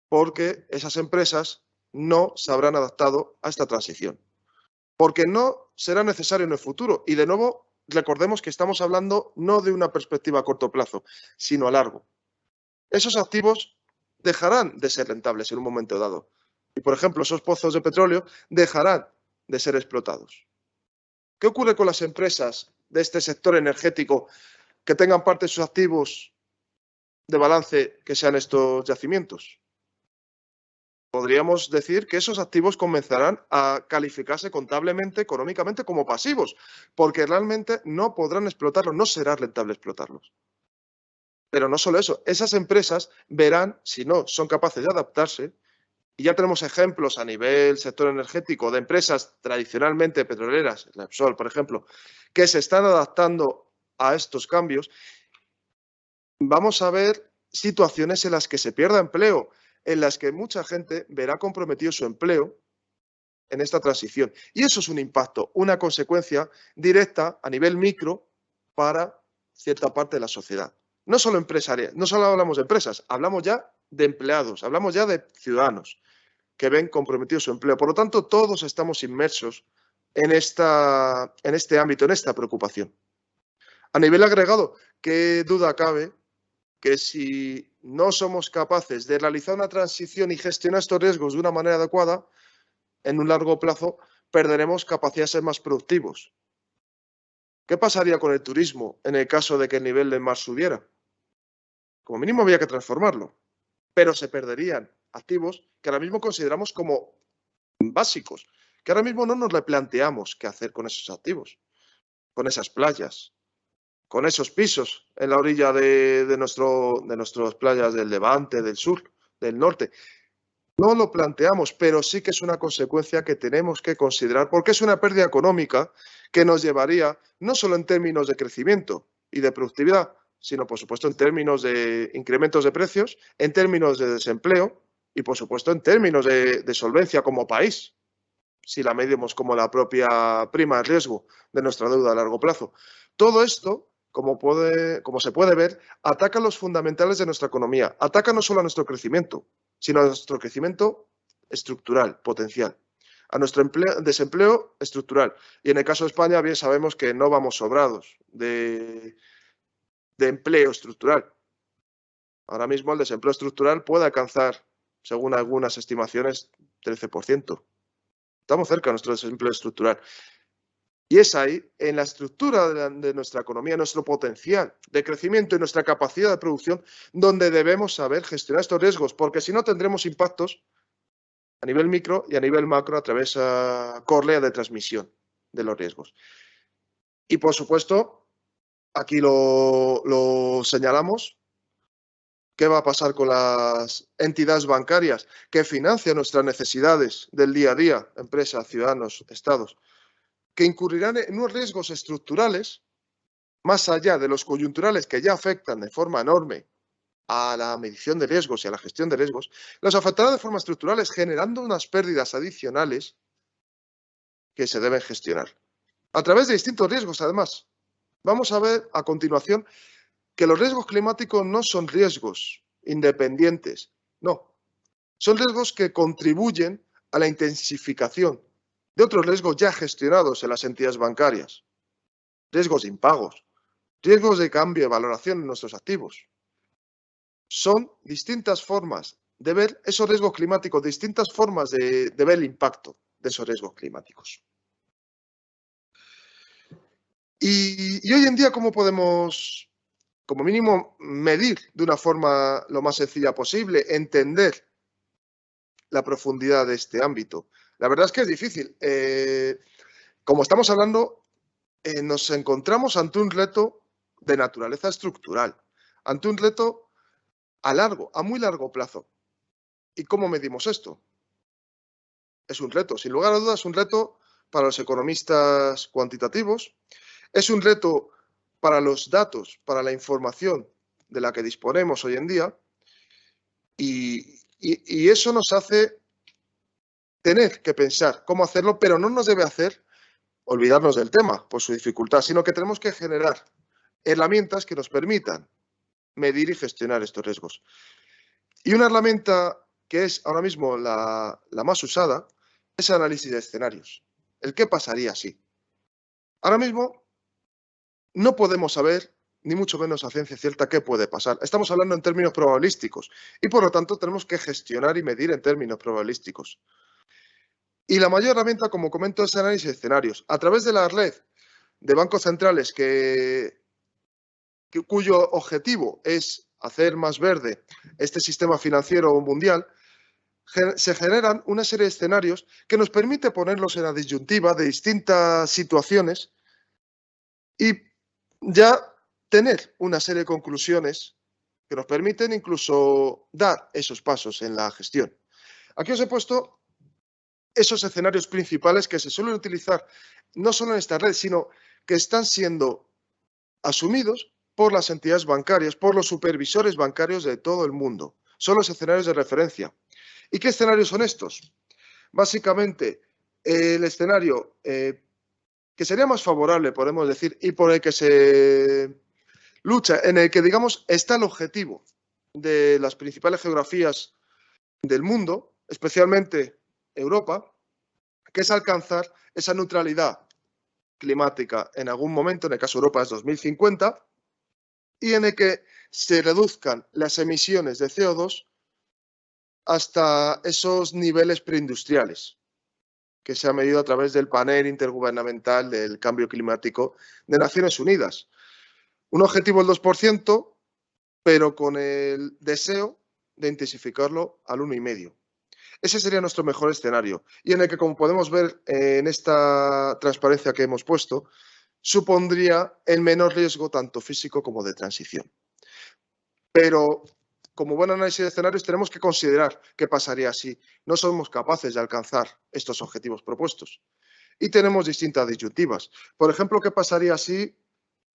porque esas empresas no se habrán adaptado a esta transición. Porque no será necesario en el futuro. Y de nuevo, recordemos que estamos hablando no de una perspectiva a corto plazo, sino a largo. Esos activos dejarán de ser rentables en un momento dado. Y, por ejemplo, esos pozos de petróleo dejarán de ser explotados. ¿Qué ocurre con las empresas de este sector energético que tengan parte de sus activos de balance que sean estos yacimientos? Podríamos decir que esos activos comenzarán a calificarse contablemente, económicamente, como pasivos, porque realmente no podrán explotarlos, no será rentable explotarlos. Pero no solo eso, esas empresas verán, si no son capaces de adaptarse, y ya tenemos ejemplos a nivel sector energético de empresas tradicionalmente petroleras, Repsol, por ejemplo, que se están adaptando a estos cambios. Vamos a ver situaciones en las que se pierda empleo, en las que mucha gente verá comprometido su empleo en esta transición. Y eso es un impacto, una consecuencia directa a nivel micro para cierta parte de la sociedad. No solo empresarial, no solo hablamos de empresas, hablamos ya de empleados, hablamos ya de ciudadanos que ven comprometido su empleo. Por lo tanto, todos estamos inmersos en este ámbito, en esta preocupación. A nivel agregado, ¿qué duda cabe que si no somos capaces de realizar una transición y gestionar estos riesgos de una manera adecuada, en un largo plazo perderemos capacidad de ser más productivos? ¿Qué pasaría con el turismo en el caso de que el nivel del mar subiera? Como mínimo había que transformarlo, pero se perderían activos que ahora mismo consideramos como básicos, que ahora mismo no nos replanteamos qué hacer con esos activos, con esas playas, con esos pisos en la orilla de nuestras playas del Levante, del sur, del norte. No lo planteamos, pero sí que es una consecuencia que tenemos que considerar porque es una pérdida económica que nos llevaría no solo en términos de crecimiento y de productividad, sino por supuesto en términos de incrementos de precios, en términos de desempleo y por supuesto en términos de solvencia como país, si la medimos como la propia prima de riesgo de nuestra deuda a largo plazo. Todo esto, como se puede ver, ataca los fundamentales de nuestra economía, ataca no solo a nuestro crecimiento, sino a nuestro crecimiento estructural, potencial, a nuestro desempleo estructural. Y en el caso de España, bien sabemos que no vamos sobrados de empleo estructural. Ahora mismo el desempleo estructural puede alcanzar, según algunas estimaciones, 13%. Estamos cerca de nuestro desempleo estructural. Y es ahí, en la estructura de nuestra economía, nuestro potencial de crecimiento y nuestra capacidad de producción, donde debemos saber gestionar estos riesgos, porque si no tendremos impactos a nivel micro y a nivel macro a través de correa de transmisión de los riesgos. Y, por supuesto, aquí lo señalamos, ¿qué va a pasar con las entidades bancarias que financian nuestras necesidades del día a día, empresas, ciudadanos, estados, que incurrirán en unos riesgos estructurales, más allá de los coyunturales que ya afectan de forma enorme a la medición de riesgos y a la gestión de riesgos, los afectará de forma estructurales, generando unas pérdidas adicionales que se deben gestionar. A través de distintos riesgos, además. Vamos a ver a continuación que los riesgos climáticos no son riesgos independientes, no. Son riesgos que contribuyen a la intensificación de otros riesgos ya gestionados en las entidades bancarias. Riesgos de impagos, riesgos de cambio de valoración en nuestros activos. Son distintas formas de ver esos riesgos climáticos, distintas formas de ver el impacto de esos riesgos climáticos. Y hoy en día, ¿cómo podemos, como mínimo, medir de una forma lo más sencilla posible, entender la profundidad de este ámbito? La verdad es que es difícil. Como estamos hablando, nos encontramos ante un reto de naturaleza estructural, ante un reto a muy largo plazo. ¿Y cómo medimos esto? Es un reto, sin lugar a dudas, un reto para los economistas cuantitativos, es un reto para los datos, para la información de la que disponemos hoy en día, y eso nos hace tener que pensar cómo hacerlo, pero no nos debe hacer olvidarnos del tema por su dificultad, sino que tenemos que generar herramientas que nos permitan medir y gestionar estos riesgos. Y una herramienta que es ahora mismo la más usada es el análisis de escenarios. El qué pasaría si. Ahora mismo no podemos saber, ni mucho menos a ciencia cierta, qué puede pasar. Estamos hablando en términos probabilísticos y, por lo tanto, tenemos que gestionar y medir en términos probabilísticos. Y la mayor herramienta, como comento, es el análisis de escenarios. A través de la red de bancos centrales cuyo objetivo es hacer más verde este sistema financiero mundial, se generan una serie de escenarios que nos permite ponerlos en la disyuntiva de distintas situaciones y ya tener una serie de conclusiones que nos permiten incluso dar esos pasos en la gestión. Aquí os he puesto esos escenarios principales que se suelen utilizar no solo en esta red, sino que están siendo asumidos por las entidades bancarias, por los supervisores bancarios de todo el mundo. Son los escenarios de referencia. ¿Y qué escenarios son estos? Básicamente, el escenario que sería más favorable, podemos decir, y por el que se lucha, en el que, digamos, está el objetivo de las principales geografías del mundo, especialmente Europa, que es alcanzar esa neutralidad climática en algún momento, en el caso de Europa es 2050, y en el que se reduzcan las emisiones de CO2 hasta esos niveles preindustriales que se ha medido a través del panel intergubernamental del cambio climático de Naciones Unidas. Un objetivo del 2%, pero con el deseo de intensificarlo al 1,5%. Ese sería nuestro mejor escenario y en el que, como podemos ver en esta transparencia que hemos puesto, supondría el menor riesgo tanto físico como de transición. Pero, como buen análisis de escenarios, tenemos que considerar qué pasaría si no somos capaces de alcanzar estos objetivos propuestos. Y tenemos distintas disyuntivas. Por ejemplo, ¿qué pasaría si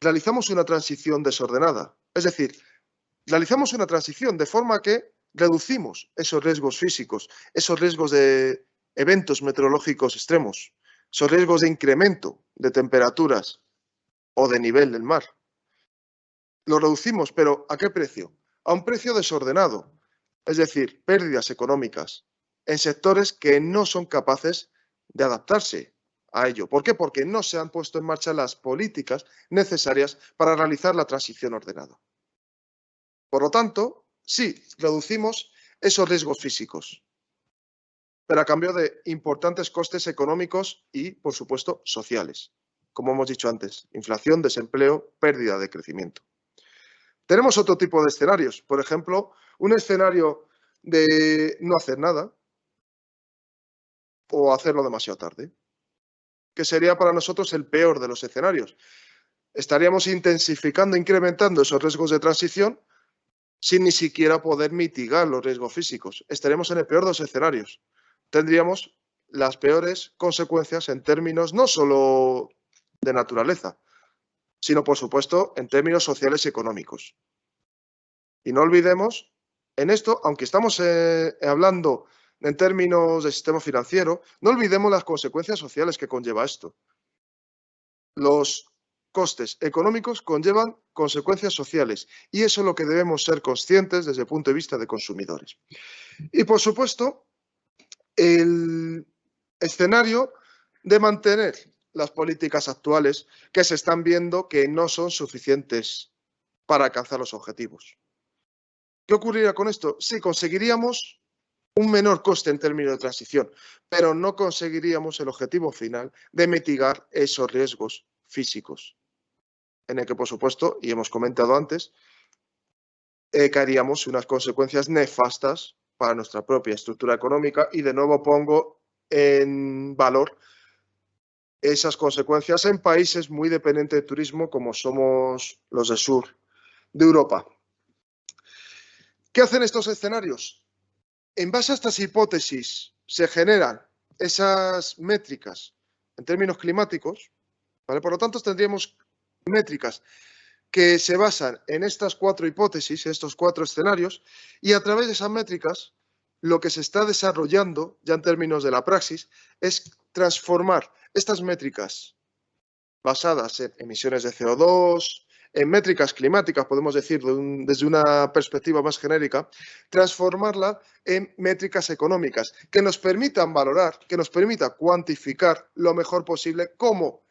realizamos una transición desordenada? Es decir, realizamos una transición de forma que reducimos esos riesgos físicos, esos riesgos de eventos meteorológicos extremos, esos riesgos de incremento de temperaturas o de nivel del mar. Lo reducimos, pero ¿a qué precio? A un precio desordenado, es decir, pérdidas económicas en sectores que no son capaces de adaptarse a ello. ¿Por qué? Porque no se han puesto en marcha las políticas necesarias para realizar la transición ordenada. Por lo tanto, sí, reducimos esos riesgos físicos, pero a cambio de importantes costes económicos y, por supuesto, sociales. Como hemos dicho antes, inflación, desempleo, pérdida de crecimiento. Tenemos otro tipo de escenarios. Por ejemplo, un escenario de no hacer nada o hacerlo demasiado tarde, que sería para nosotros el peor de los escenarios. Estaríamos intensificando, incrementando esos riesgos de transición sin ni siquiera poder mitigar los riesgos físicos. Estaremos en el peor de los escenarios. Tendríamos las peores consecuencias en términos no solo de naturaleza, sino, por supuesto, en términos sociales y económicos. Y no olvidemos, en esto, aunque estamos hablando en términos de sistema financiero, no olvidemos las consecuencias sociales que conlleva esto. Los costes económicos conllevan consecuencias sociales y eso es lo que debemos ser conscientes desde el punto de vista de consumidores. Y, por supuesto, el escenario de mantener las políticas actuales que se están viendo que no son suficientes para alcanzar los objetivos. ¿Qué ocurriría con esto? Sí, conseguiríamos un menor coste en términos de transición, pero no conseguiríamos el objetivo final de mitigar esos riesgos físicos, en el que, por supuesto, y hemos comentado antes, caeríamos unas consecuencias nefastas para nuestra propia estructura económica y, de nuevo, pongo en valor esas consecuencias en países muy dependientes de turismo como somos los del sur de Europa. ¿Qué hacen estos escenarios? En base a estas hipótesis se generan esas métricas en términos climáticos, ¿vale? Por lo tanto, tendríamos métricas que se basan en estas 4 hipótesis, estos 4 escenarios, y a través de esas métricas lo que se está desarrollando ya en términos de la praxis es transformar estas métricas basadas en emisiones de CO2, en métricas climáticas, podemos decir, desde una perspectiva más genérica, transformarla en métricas económicas que nos permitan valorar, que nos permita cuantificar lo mejor posible cómo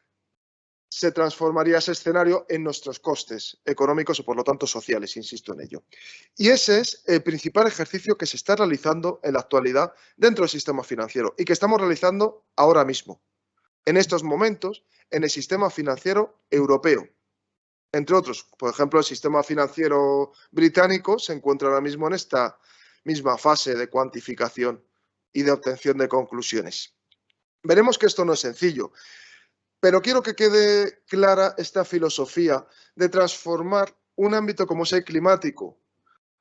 se transformaría ese escenario en nuestros costes económicos y, por lo tanto, sociales, insisto en ello. Y ese es el principal ejercicio que se está realizando en la actualidad dentro del sistema financiero y que estamos realizando ahora mismo, en estos momentos, en el sistema financiero europeo. Entre otros, por ejemplo, el sistema financiero británico se encuentra ahora mismo en esta misma fase de cuantificación y de obtención de conclusiones. Veremos que esto no es sencillo, pero quiero que quede clara esta filosofía de transformar un ámbito como es el climático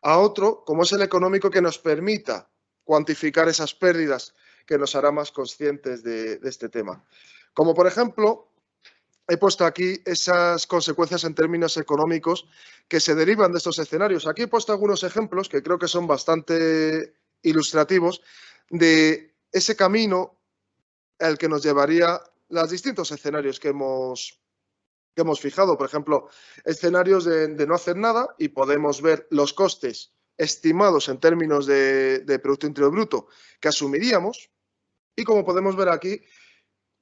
a otro como es el económico que nos permita cuantificar esas pérdidas que nos hará más conscientes de este tema. Como por ejemplo, he puesto aquí esas consecuencias en términos económicos que se derivan de estos escenarios. Aquí he puesto algunos ejemplos que creo que son bastante ilustrativos de ese camino al que nos llevaría los distintos escenarios que hemos fijado. Por ejemplo, escenarios de no hacer nada y podemos ver los costes estimados en términos de Producto Interior Bruto que asumiríamos. Y como podemos ver aquí,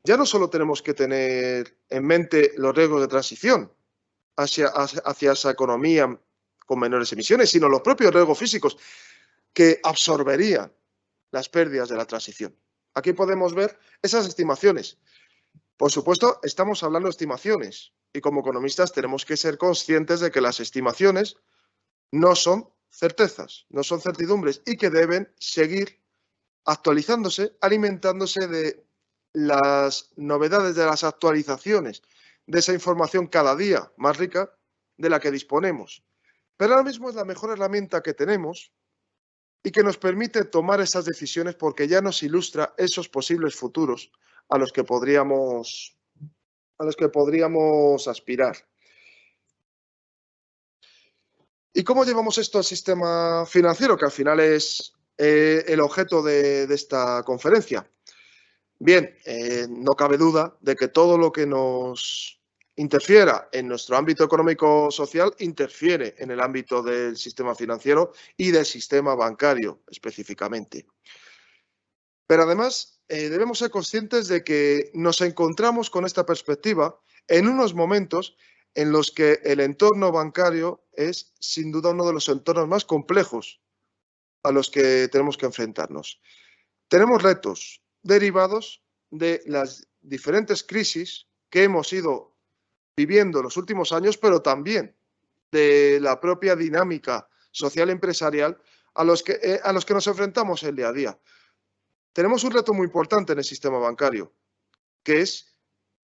ya no solo tenemos que tener en mente los riesgos de transición hacia esa economía con menores emisiones, sino los propios riesgos físicos que absorberían las pérdidas de la transición. Aquí podemos ver esas estimaciones. Por supuesto, estamos hablando de estimaciones y como economistas tenemos que ser conscientes de que las estimaciones no son certezas, no son certidumbres y que deben seguir actualizándose, alimentándose de las novedades, de las actualizaciones, de esa información cada día más rica de la que disponemos. Pero ahora mismo es la mejor herramienta que tenemos y que nos permite tomar esas decisiones porque ya nos ilustra esos posibles futuros a los que podríamos aspirar. ¿Y cómo llevamos esto al sistema financiero, que al final es el objeto de esta conferencia? Bien, no cabe duda de que todo lo que nos interfiera en nuestro ámbito económico-social interfiere en el ámbito del sistema financiero y del sistema bancario específicamente. Pero además debemos ser conscientes de que nos encontramos con esta perspectiva en unos momentos en los que el entorno bancario es sin duda uno de los entornos más complejos a los que tenemos que enfrentarnos. Tenemos retos derivados de las diferentes crisis que hemos ido viviendo en los últimos años, pero también de la propia dinámica social y empresarial a los que nos enfrentamos el día a día. Tenemos un reto muy importante en el sistema bancario, que es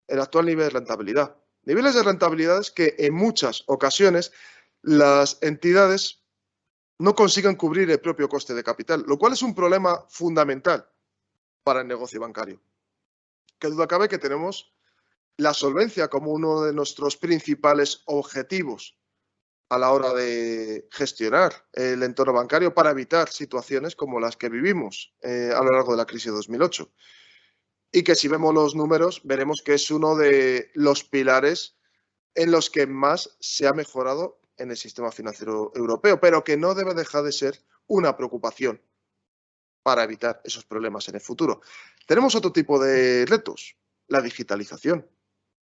el actual nivel de rentabilidad. Niveles de rentabilidades que en muchas ocasiones las entidades no consiguen cubrir el propio coste de capital, lo cual es un problema fundamental para el negocio bancario. Qué duda cabe que tenemos la solvencia como uno de nuestros principales objetivos a la hora de gestionar el entorno bancario para evitar situaciones como las que vivimos a lo largo de la crisis de 2008. Y que si vemos los números, veremos que es uno de los pilares en los que más se ha mejorado en el sistema financiero europeo, pero que no debe dejar de ser una preocupación para evitar esos problemas en el futuro. Tenemos otro tipo de retos, la digitalización.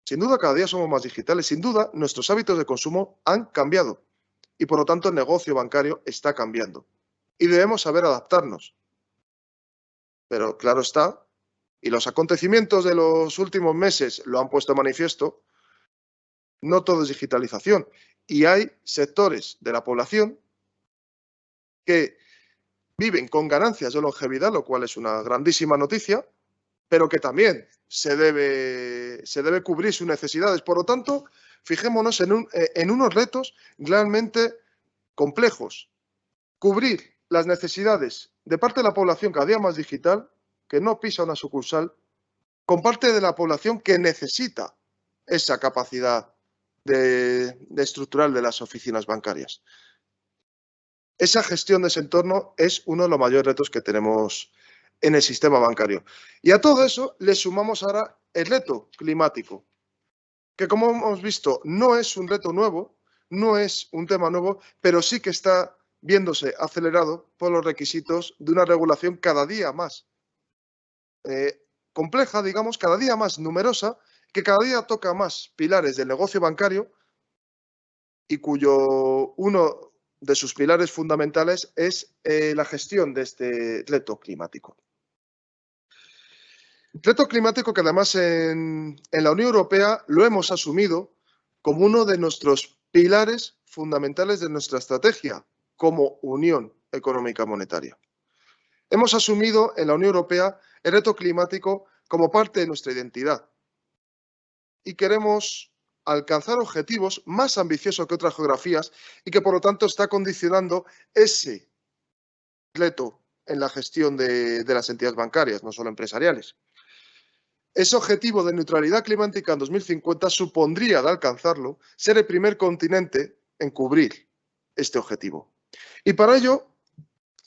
Sin duda, cada día somos más digitales. Sin duda, nuestros hábitos de consumo han cambiado y, por lo tanto, el negocio bancario está cambiando. Y debemos saber adaptarnos. Pero, claro está, y los acontecimientos de los últimos meses lo han puesto de manifiesto, no todo es digitalización. Y hay sectores de la población que viven con ganancias de longevidad, lo cual es una grandísima noticia, pero que también se debe cubrir sus necesidades. Por lo tanto, fijémonos en unos retos realmente complejos. Cubrir las necesidades de parte de la población cada día más digital, que no pisa una sucursal, con parte de la población que necesita esa capacidad de estructural de las oficinas bancarias. Esa gestión de ese entorno es uno de los mayores retos que tenemos en el sistema bancario. Y a todo eso le sumamos ahora el reto climático, que como hemos visto no es un reto nuevo, no es un tema nuevo, pero sí que está viéndose acelerado por los requisitos de una regulación cada día más compleja, digamos, cada día más numerosa, que cada día toca más pilares del negocio bancario y cuyo uno de sus pilares fundamentales es la gestión de este reto climático. Reto climático que además en la Unión Europea lo hemos asumido como uno de nuestros pilares fundamentales de nuestra estrategia como Unión Económica Monetaria. Hemos asumido en la Unión Europea el reto climático como parte de nuestra identidad y queremos alcanzar objetivos más ambiciosos que otras geografías y que por lo tanto está condicionando ese reto en la gestión de las entidades bancarias, no solo empresariales. Ese objetivo de neutralidad climática en 2050 supondría, de alcanzarlo, ser el primer continente en cubrir este objetivo. Y para ello,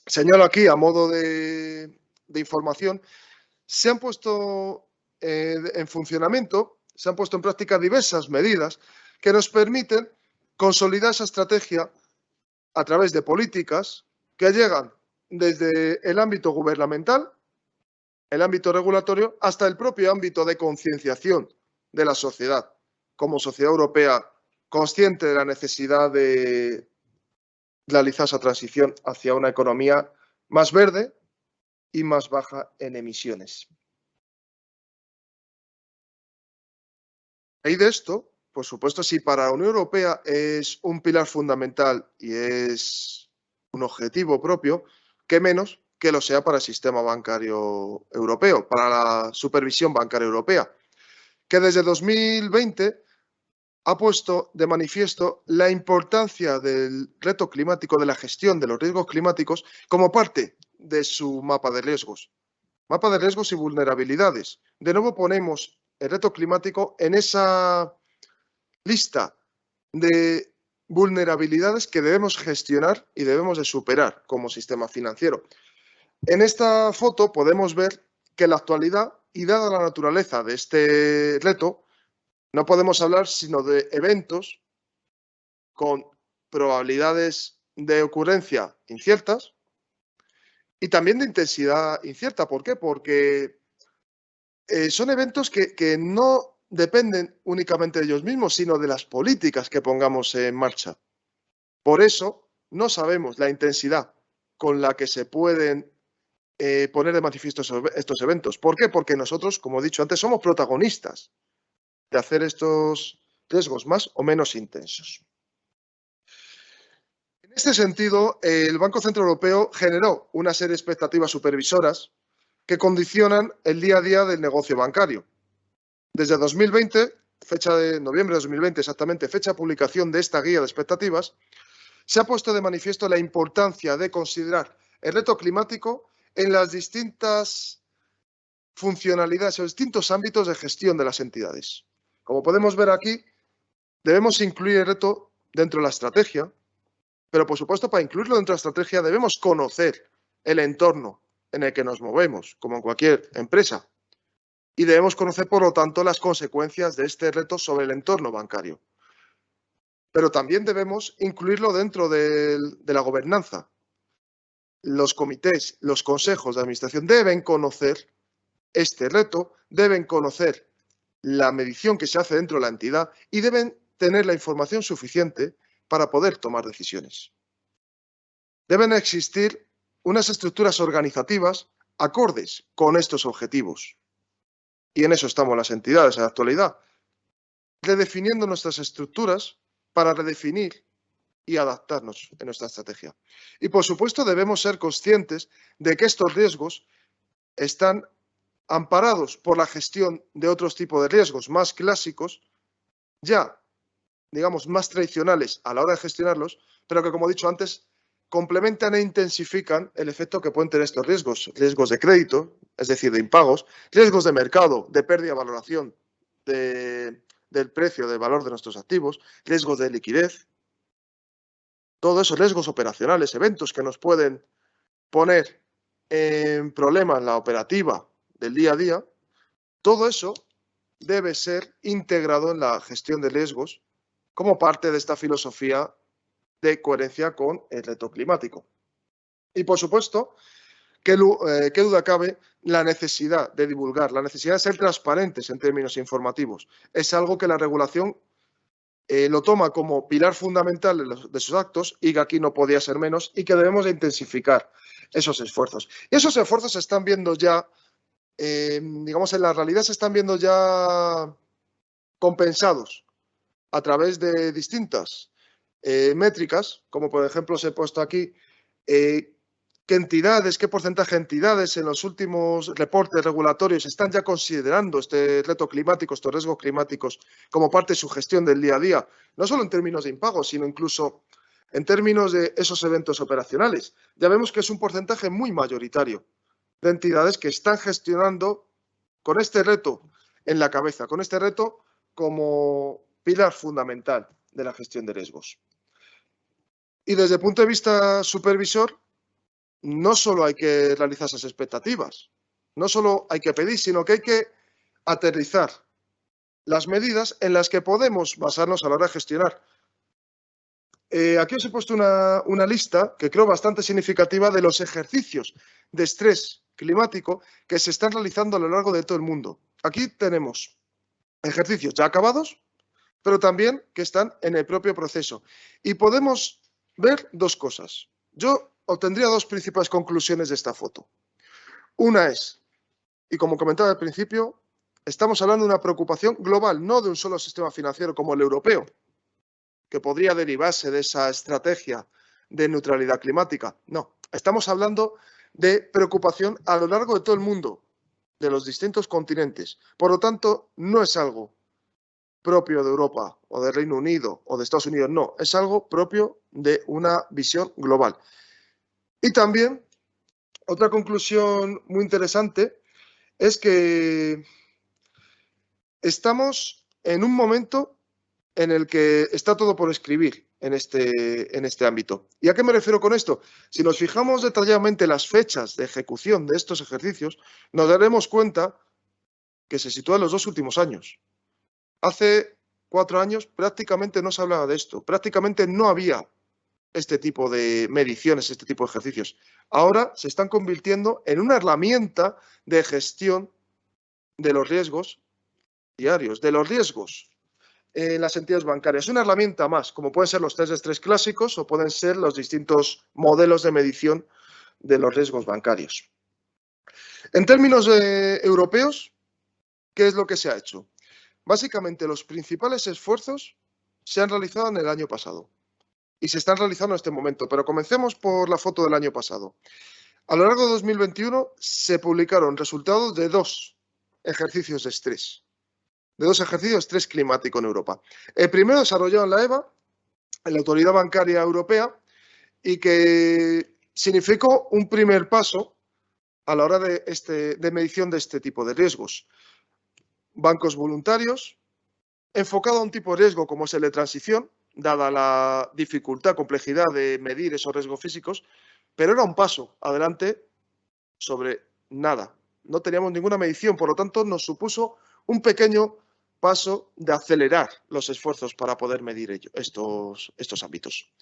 señalo aquí a modo de información, se han puesto en funcionamiento, se han puesto en práctica diversas medidas que nos permiten consolidar esa estrategia a través de políticas que llegan desde el ámbito gubernamental, el ámbito regulatorio, hasta el propio ámbito de concienciación de la sociedad, como sociedad europea consciente de la necesidad de realizar esa transición hacia una economía más verde y más baja en emisiones. Y de esto, por supuesto, si para la Unión Europea es un pilar fundamental y es un objetivo propio, qué menos que lo sea para el sistema bancario europeo, para la supervisión bancaria europea, que desde 2020 ha puesto de manifiesto la importancia del reto climático, de la gestión de los riesgos climáticos, como parte de su mapa de riesgos. Mapa de riesgos y vulnerabilidades. De nuevo ponemos el reto climático en esa lista de vulnerabilidades que debemos gestionar y debemos de superar como sistema financiero. En esta foto podemos ver que en la actualidad, y dada la naturaleza de este reto, no podemos hablar sino de eventos con probabilidades de ocurrencia inciertas y también de intensidad incierta. ¿Por qué? Porque son eventos que no dependen únicamente de ellos mismos, sino de las políticas que pongamos en marcha. Por eso no sabemos la intensidad con la que se pueden poner de manifiesto estos eventos. ¿Por qué? Porque nosotros, como he dicho antes, somos protagonistas de hacer estos riesgos más o menos intensos. En este sentido, el Banco Central Europeo generó una serie de expectativas supervisoras que condicionan el día a día del negocio bancario. Desde 2020, fecha de noviembre de 2020 exactamente, fecha de publicación de esta guía de expectativas, se ha puesto de manifiesto la importancia de considerar el reto climático en las distintas funcionalidades o distintos ámbitos de gestión de las entidades. Como podemos ver aquí, debemos incluir el reto dentro de la estrategia, pero por supuesto para incluirlo dentro de la estrategia debemos conocer el entorno en el que nos movemos, como en cualquier empresa, y debemos conocer, por lo tanto, las consecuencias de este reto sobre el entorno bancario. Pero también debemos incluirlo dentro de la gobernanza. Los comités, los consejos de administración deben conocer este reto, deben conocer la medición que se hace dentro de la entidad y deben tener la información suficiente para poder tomar decisiones. Deben existir unas estructuras organizativas acordes con estos objetivos. Y en eso estamos las entidades en la actualidad, redefiniendo nuestras estructuras para redefinir y adaptarnos en nuestra estrategia. Y, por supuesto, debemos ser conscientes de que estos riesgos están amparados por la gestión de otros tipos de riesgos más clásicos, ya, digamos, más tradicionales a la hora de gestionarlos, pero que, como he dicho antes, complementan e intensifican el efecto que pueden tener estos riesgos. Riesgos de crédito, es decir, de impagos, riesgos de mercado, de pérdida de valoración del precio, del valor de nuestros activos, riesgos de liquidez. Todos esos riesgos operacionales, eventos que nos pueden poner en problemas la operativa del día a día, todo eso debe ser integrado en la gestión de riesgos como parte de esta filosofía de coherencia con el reto climático. Y, por supuesto, qué duda cabe la necesidad de divulgar, la necesidad de ser transparentes en términos informativos. Es algo que la regulación lo toma como pilar fundamental de sus actos y que aquí no podía ser menos y que debemos de intensificar esos esfuerzos. Y esos esfuerzos se están viendo ya, digamos, en la realidad se están viendo ya compensados a través de distintas métricas, como por ejemplo os he puesto aquí, qué entidades, qué porcentaje de entidades en los últimos reportes regulatorios están ya considerando este reto climático, estos riesgos climáticos, como parte de su gestión del día a día, no solo en términos de impagos, sino incluso en términos de esos eventos operacionales. Ya vemos que es un porcentaje muy mayoritario de entidades que están gestionando con este reto en la cabeza, con este reto como pilar fundamental de la gestión de riesgos. Y desde el punto de vista supervisor, no solo hay que realizar esas expectativas, no solo hay que pedir, sino que hay que aterrizar las medidas en las que podemos basarnos a la hora de gestionar. Aquí os he puesto una lista que creo bastante significativa de los ejercicios de estrés climático que se están realizando a lo largo de todo el mundo. Aquí tenemos ejercicios ya acabados, pero también que están en el propio proceso. Y podemos ver dos cosas. Yo obtendría dos principales conclusiones de esta foto. Una es, y como comentaba al principio, estamos hablando de una preocupación global, no de un solo sistema financiero como el europeo, que podría derivarse de esa estrategia de neutralidad climática. No, estamos hablando de preocupación a lo largo de todo el mundo, de los distintos continentes. Por lo tanto, no es algo propio de Europa o del Reino Unido o de Estados Unidos, no, es algo propio de una visión global. Y también, otra conclusión muy interesante es que estamos en un momento en el que está todo por escribir en este ámbito. ¿Y a qué me refiero con esto? Si nos fijamos detalladamente las fechas de ejecución de estos ejercicios, nos daremos cuenta que se sitúan los dos últimos años. Hace 4 años prácticamente no se hablaba de esto, prácticamente no había este tipo de mediciones, este tipo de ejercicios. Ahora se están convirtiendo en una herramienta de gestión de los riesgos diarios de los riesgos en las entidades bancarias. Una herramienta más, como pueden ser los test de estrés clásicos o pueden ser los distintos modelos de medición de los riesgos bancarios. En términos europeos, ¿qué es lo que se ha hecho? Básicamente, los principales esfuerzos se han realizado en el año pasado y se están realizando en este momento, pero comencemos por la foto del año pasado. A lo largo de 2021 se publicaron resultados de 2 ejercicios de estrés. De 2 ejercicios de estrés climático en Europa. El primero desarrollado en la EBA, en la Autoridad Bancaria Europea, y que significó un primer paso a la hora de medición de este tipo de riesgos. Bancos voluntarios, enfocado a un tipo de riesgo como es el de transición, dada la dificultad, complejidad de medir esos riesgos físicos, pero era un paso adelante sobre nada. No teníamos ninguna medición, por lo tanto nos supuso un pequeño paso de acelerar los esfuerzos para poder medir estos ámbitos.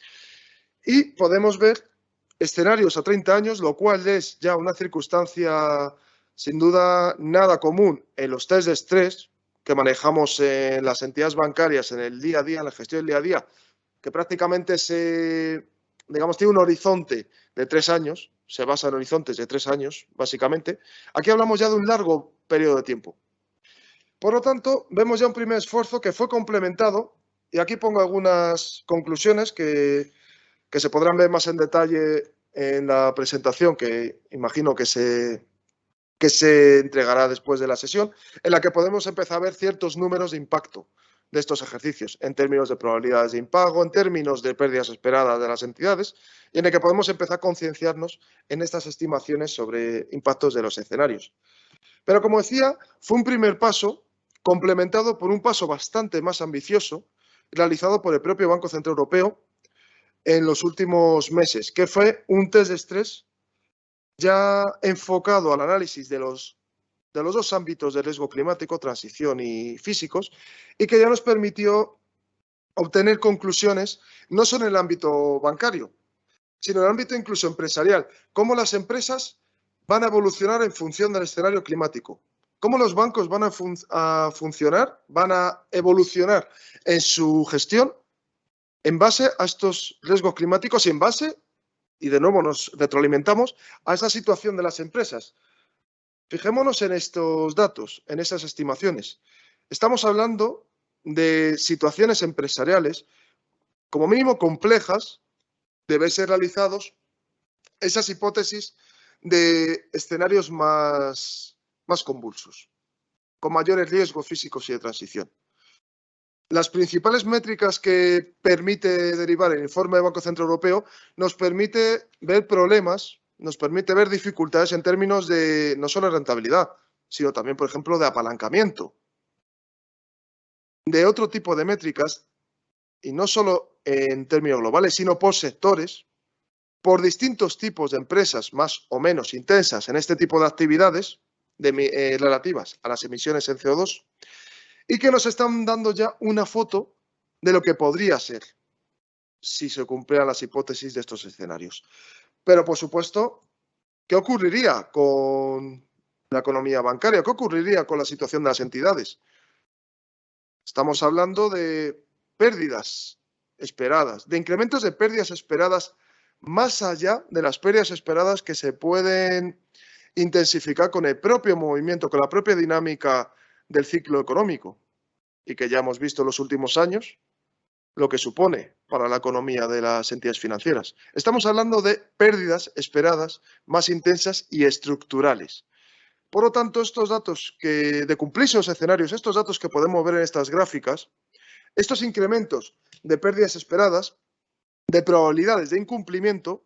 Y podemos ver escenarios a 30 años, lo cual es ya una circunstancia sin duda nada común en los test de estrés que manejamos en las entidades bancarias en el día a día, en la gestión del día a día, que prácticamente tiene un horizonte de 3 años, se basa en horizontes de 3 años, básicamente. Aquí hablamos ya de un largo periodo de tiempo. Por lo tanto, vemos ya un primer esfuerzo que fue complementado, y aquí pongo algunas conclusiones que se podrán ver más en detalle en la presentación que imagino que se entregará después de la sesión, en la que podemos empezar a ver ciertos números de impacto de estos ejercicios, en términos de probabilidades de impago, en términos de pérdidas esperadas de las entidades, y en el que podemos empezar a concienciarnos en estas estimaciones sobre impactos de los escenarios. Pero, como decía, fue un primer paso complementado por un paso bastante más ambicioso realizado por el propio Banco Central Europeo en los últimos meses, que fue un test de estrés ya enfocado al análisis de los 2 ámbitos de riesgo climático, transición y físicos, y que ya nos permitió obtener conclusiones no solo en el ámbito bancario, sino en el ámbito incluso empresarial, cómo las empresas van a evolucionar en función del escenario climático, cómo los bancos van a funcionar, van a evolucionar en su gestión en base a estos riesgos climáticos y en base, y de nuevo nos retroalimentamos, a esa situación de las empresas. Fijémonos en estos datos, en esas estimaciones. Estamos hablando de situaciones empresariales, como mínimo complejas, deben ser realizados esas hipótesis de escenarios más convulsos, con mayores riesgos físicos y de transición. Las principales métricas que permite derivar el informe del Banco Central Europeo nos permite ver problemas, nos permite ver dificultades en términos de no solo rentabilidad, sino también, por ejemplo, de apalancamiento, de otro tipo de métricas, y no solo en términos globales, sino por sectores, por distintos tipos de empresas más o menos intensas en este tipo de actividades relativas a las emisiones en CO2, y que nos están dando ya una foto de lo que podría ser si se cumplieran las hipótesis de estos escenarios. Pero, por supuesto, ¿qué ocurriría con la economía bancaria? ¿Qué ocurriría con la situación de las entidades? Estamos hablando de pérdidas esperadas, de incrementos de pérdidas esperadas más allá de las pérdidas esperadas que se pueden intensificar con el propio movimiento, con la propia dinámica del ciclo económico, y que ya hemos visto en los últimos años lo que supone para la economía de las entidades financieras. Estamos hablando de pérdidas esperadas más intensas y estructurales. Por lo tanto, estos datos de cumplirse los escenarios, estos datos que podemos ver en estas gráficas, estos incrementos de pérdidas esperadas, de probabilidades de incumplimiento,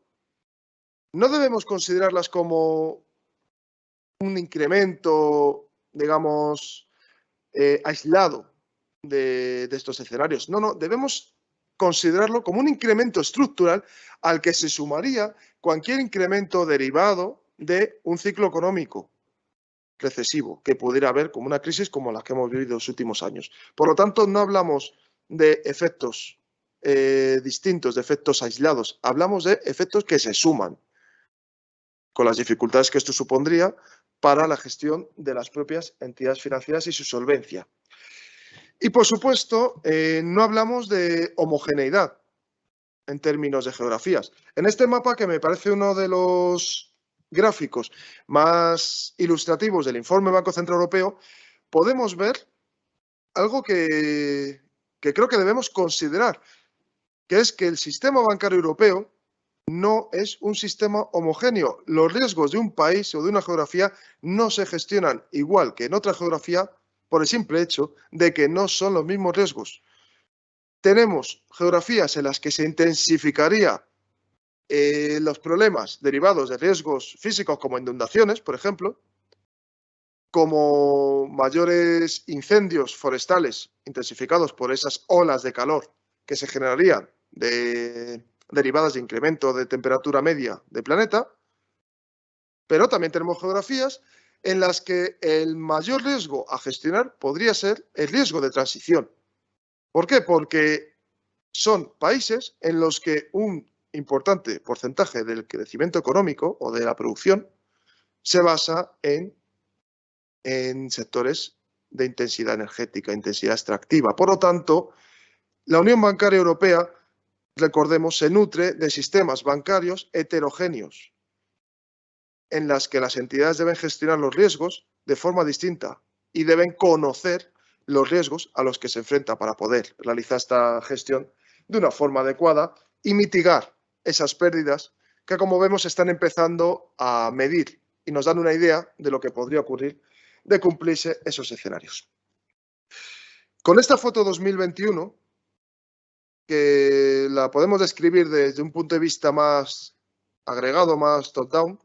no debemos considerarlas como un incremento, digamos, aislado de estos escenarios. No, debemos considerarlo como un incremento estructural al que se sumaría cualquier incremento derivado de un ciclo económico recesivo que pudiera haber, como una crisis como la que hemos vivido en los últimos años. Por lo tanto, no hablamos de efectos distintos, de efectos aislados, hablamos de efectos que se suman, con las dificultades que esto supondría para la gestión de las propias entidades financieras y su solvencia. Y, por supuesto, no hablamos de homogeneidad en términos de geografías. En este mapa, que me parece uno de los gráficos más ilustrativos del informe Banco Central Europeo, podemos ver algo que creo que debemos considerar, que es que el sistema bancario europeo no es un sistema homogéneo. Los riesgos de un país o de una geografía no se gestionan igual que en otra geografía por el simple hecho de que no son los mismos riesgos. Tenemos geografías en las que se intensificaría los problemas derivados de riesgos físicos como inundaciones, por ejemplo, como mayores incendios forestales intensificados por esas olas de calor que se generarían derivadas de incremento de temperatura media del planeta, pero también tenemos geografías en las que el mayor riesgo a gestionar podría ser el riesgo de transición. ¿Por qué? Porque son países en los que un importante porcentaje del crecimiento económico o de la producción se basa en sectores de intensidad energética, intensidad extractiva. Por lo tanto, la Unión Bancaria Europea, recordemos, se nutre de sistemas bancarios heterogéneos, en las que las entidades deben gestionar los riesgos de forma distinta y deben conocer los riesgos a los que se enfrenta para poder realizar esta gestión de una forma adecuada y mitigar esas pérdidas que, como vemos, están empezando a medir y nos dan una idea de lo que podría ocurrir de cumplirse esos escenarios. Con esta foto 2021, que la podemos describir desde un punto de vista más agregado, más top-down,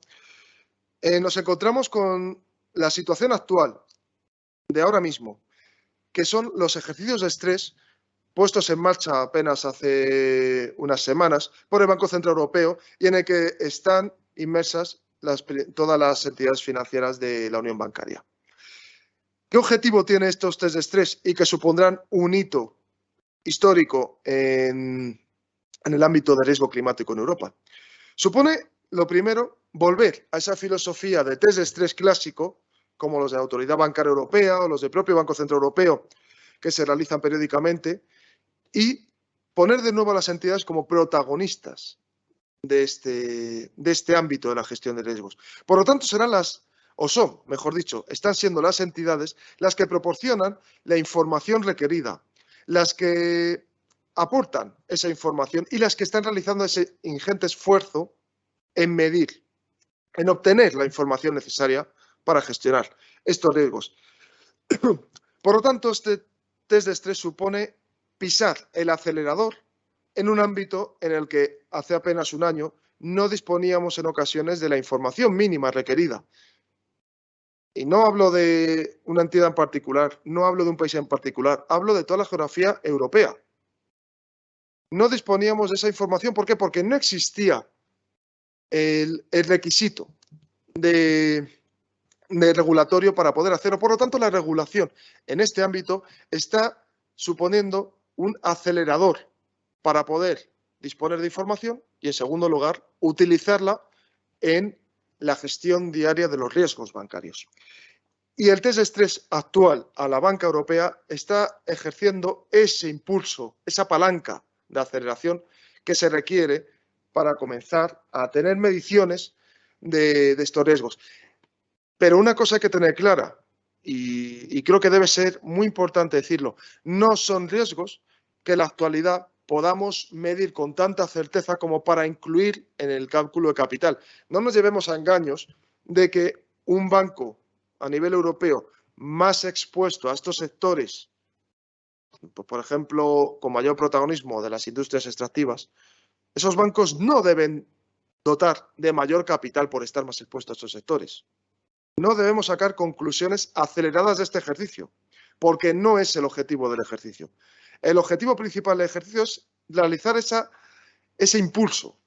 nos encontramos con la situación actual de ahora mismo, que son los ejercicios de estrés puestos en marcha apenas hace unas semanas por el Banco Central Europeo y en el que están inmersas todas las entidades financieras de la Unión Bancaria. ¿Qué objetivo tienen estos test de estrés y que supondrán un hito histórico en el ámbito de riesgo climático en Europa? Supone, lo primero, volver a esa filosofía de test de estrés clásico, como los de la Autoridad Bancaria Europea o los del propio Banco Central Europeo, que se realizan periódicamente, y poner de nuevo a las entidades como protagonistas de este ámbito de la gestión de riesgos. Por lo tanto, están siendo las entidades las que proporcionan la información requerida, las que aportan esa información y las que están realizando ese ingente esfuerzo en medir, en obtener la información necesaria para gestionar estos riesgos. Por lo tanto, este test de estrés supone pisar el acelerador en un ámbito en el que hace apenas un año no disponíamos en ocasiones de la información mínima requerida. Y no hablo de una entidad en particular, no hablo de un país en particular, hablo de toda la geografía europea. No disponíamos de esa información, ¿por qué? Porque no existía el requisito de regulatorio para poder hacerlo. Por lo tanto, la regulación en este ámbito está suponiendo un acelerador para poder disponer de información y, en segundo lugar, utilizarla en la gestión diaria de los riesgos bancarios. Y el test de estrés actual a la banca europea está ejerciendo ese impulso, esa palanca de aceleración que se requiere para comenzar a tener mediciones de estos riesgos. Pero una cosa hay que tener clara, y creo que debe ser muy importante decirlo, no son riesgos que en la actualidad podamos medir con tanta certeza como para incluir en el cálculo de capital. No nos llevemos a engaños de que un banco a nivel europeo más expuesto a estos sectores, por ejemplo, con mayor protagonismo de las industrias extractivas, esos bancos no deben dotar de mayor capital por estar más expuestos a estos sectores. No debemos sacar conclusiones aceleradas de este ejercicio, porque no es el objetivo del ejercicio. El objetivo principal del ejercicio es realizar ese impulso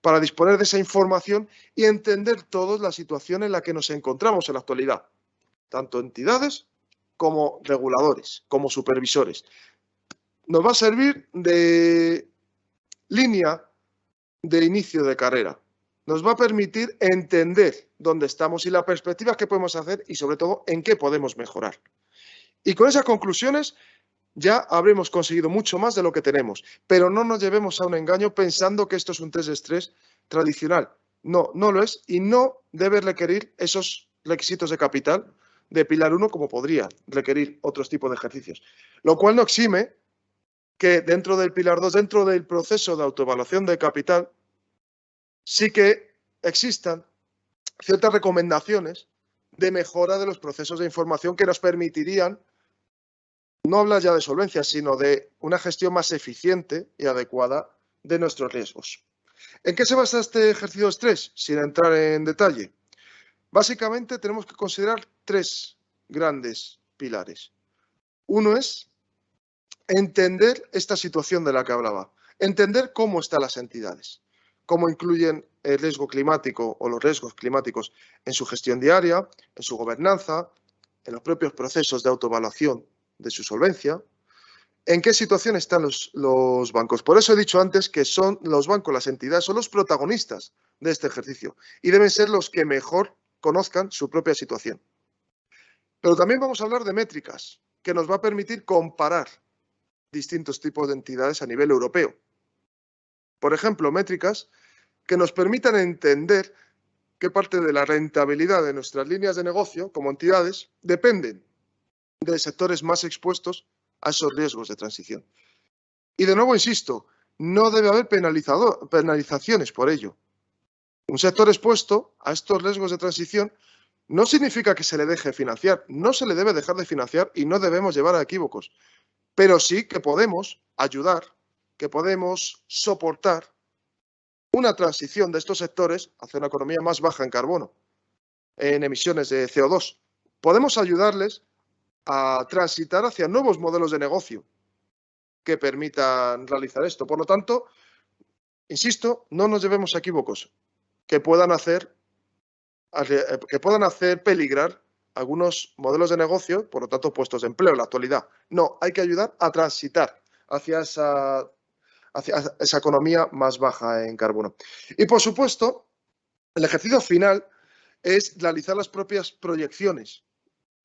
para disponer de esa información y entender todos la situación en la que nos encontramos en la actualidad, tanto entidades como reguladores, como supervisores. Nos va a servir de línea de inicio de carrera. Nos va a permitir entender dónde estamos y la perspectiva que podemos hacer y, sobre todo, en qué podemos mejorar. Y con esas conclusiones ya habremos conseguido mucho más de lo que tenemos, pero no nos llevemos a un engaño pensando que esto es un test de estrés tradicional. No, no lo es y no debe requerir esos requisitos de capital de Pilar 1 como podría requerir otros tipos de ejercicios. Lo cual no exime que dentro del Pilar 2, dentro del proceso de autoevaluación de capital, sí que existan ciertas recomendaciones de mejora de los procesos de información que nos permitirían no hablar ya de solvencia, sino de una gestión más eficiente y adecuada de nuestros riesgos. ¿En qué se basa este ejercicio de estrés? Sin entrar en detalle. Básicamente tenemos que considerar tres grandes pilares. Uno es entender esta situación de la que hablaba, entender cómo están las entidades, cómo incluyen el riesgo climático o los riesgos climáticos en su gestión diaria, en su gobernanza, en los propios procesos de autoevaluación de su solvencia, en qué situación están los bancos. Por eso he dicho antes que son los bancos, las entidades, son los protagonistas de este ejercicio y deben ser los que mejor conozcan su propia situación. Pero también vamos a hablar de métricas que nos va a permitir comparar distintos tipos de entidades a nivel europeo. Por ejemplo, métricas que nos permitan entender qué parte de la rentabilidad de nuestras líneas de negocio como entidades dependen de sectores más expuestos a esos riesgos de transición. Y de nuevo insisto, no debe haber penalizaciones por ello. Un sector expuesto a estos riesgos de transición no significa que se le deje financiar, no se le debe dejar de financiar y no debemos llevar a equívocos, pero sí que podemos ayudar, que podemos soportar una transición de estos sectores hacia una economía más baja en carbono, en emisiones de CO2. Podemos ayudarles a transitar hacia nuevos modelos de negocio que permitan realizar esto. Por lo tanto, insisto, no nos llevemos a equívocos que puedan hacer peligrar algunos modelos de negocio, por lo tanto, puestos de empleo en la actualidad. No, hay que ayudar a transitar hacia esa economía más baja en carbono. Y, por supuesto, el ejercicio final es realizar las propias proyecciones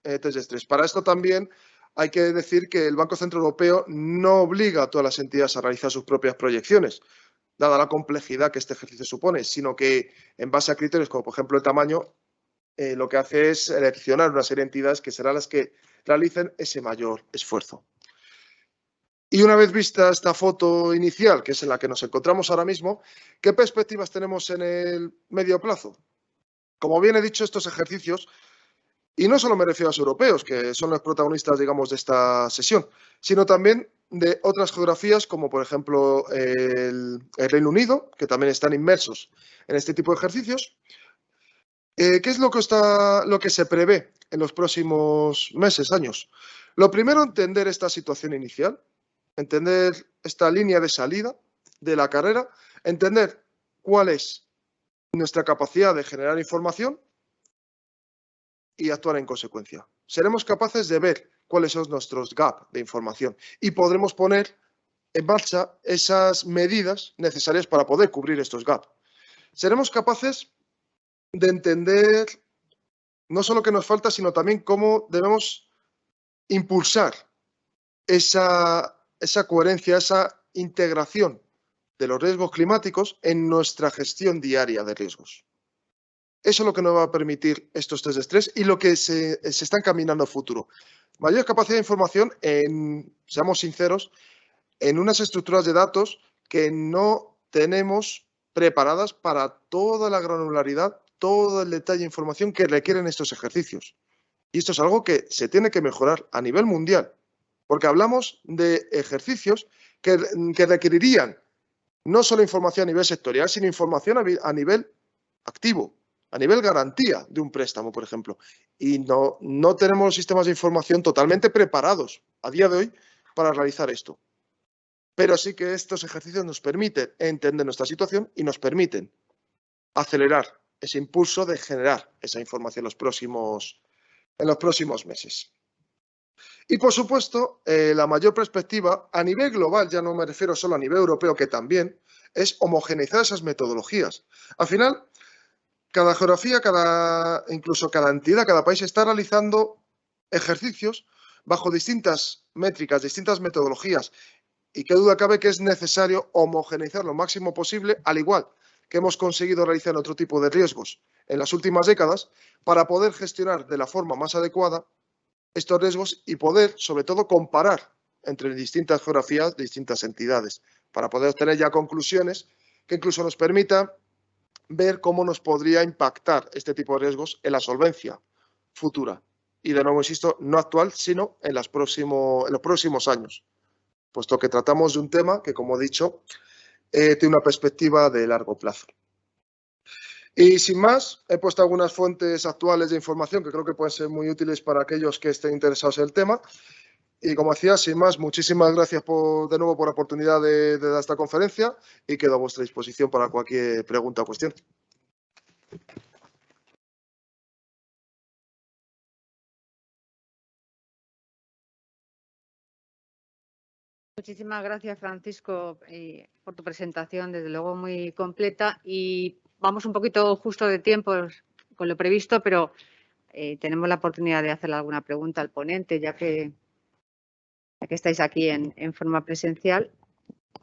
test de estrés. Para esto también hay que decir que el Banco Central Europeo no obliga a todas las entidades a realizar sus propias proyecciones, dada la complejidad que este ejercicio supone, sino que en base a criterios como, por ejemplo, el tamaño, lo que hace es seleccionar una serie de entidades que serán las que realicen ese mayor esfuerzo. Y una vez vista esta foto inicial, que es en la que nos encontramos ahora mismo, ¿qué perspectivas tenemos en el medio plazo? Como bien he dicho, estos ejercicios, y no solo me refiero a los europeos, que son los protagonistas, digamos, de esta sesión, sino también de otras geografías, como por ejemplo el Reino Unido, que también están inmersos en este tipo de ejercicios. ¿Qué es lo que se prevé en los próximos meses, años? Lo primero, entender esta situación inicial, entender esta línea de salida de la carrera, entender cuál es nuestra capacidad de generar información y actuar en consecuencia. Seremos capaces de ver cuáles son nuestros gaps de información y podremos poner en marcha esas medidas necesarias para poder cubrir estos gaps. Seremos capaces de entender no solo qué nos falta, sino también cómo debemos impulsar esa coherencia, esa integración de los riesgos climáticos en nuestra gestión diaria de riesgos. Eso es lo que nos va a permitir estos test de estrés y lo que se está encaminando a futuro. Mayor capacidad de información, seamos sinceros, en unas estructuras de datos que no tenemos preparadas para toda la granularidad, todo el detalle de información que requieren estos ejercicios. Y esto es algo que se tiene que mejorar a nivel mundial, porque hablamos de ejercicios que requerirían no solo información a nivel sectorial, sino información a nivel activo, a nivel garantía de un préstamo, por ejemplo. Y no tenemos los sistemas de información totalmente preparados a día de hoy para realizar esto. Pero sí que estos ejercicios nos permiten entender nuestra situación y nos permiten acelerar ese impulso de generar esa información en los próximos meses. Y, por supuesto, la mayor perspectiva a nivel global, ya no me refiero solo a nivel europeo, que también, es homogeneizar esas metodologías. Al final, Cada geografía, incluso cada entidad, cada país está realizando ejercicios bajo distintas métricas, distintas metodologías, y qué duda cabe que es necesario homogeneizar lo máximo posible, al igual que hemos conseguido realizar otro tipo de riesgos en las últimas décadas, para poder gestionar de la forma más adecuada estos riesgos y poder, sobre todo, comparar entre distintas geografías, distintas entidades, para poder obtener ya conclusiones que incluso nos permitan ver cómo nos podría impactar este tipo de riesgos en la solvencia futura. Y de nuevo, insisto, no actual, sino en los próximos años, puesto que tratamos de un tema que, como he dicho, tiene una perspectiva de largo plazo. Y sin más, he puesto algunas fuentes actuales de información que creo que pueden ser muy útiles para aquellos que estén interesados en el tema. Y como decía, sin más, muchísimas gracias de nuevo por la oportunidad de dar esta conferencia y quedo a vuestra disposición para cualquier pregunta o cuestión. Muchísimas gracias, Francisco, por tu presentación, desde luego muy completa. Y vamos un poquito justo de tiempo con lo previsto, pero tenemos la oportunidad de hacerle alguna pregunta al ponente, ya que estáis aquí en forma presencial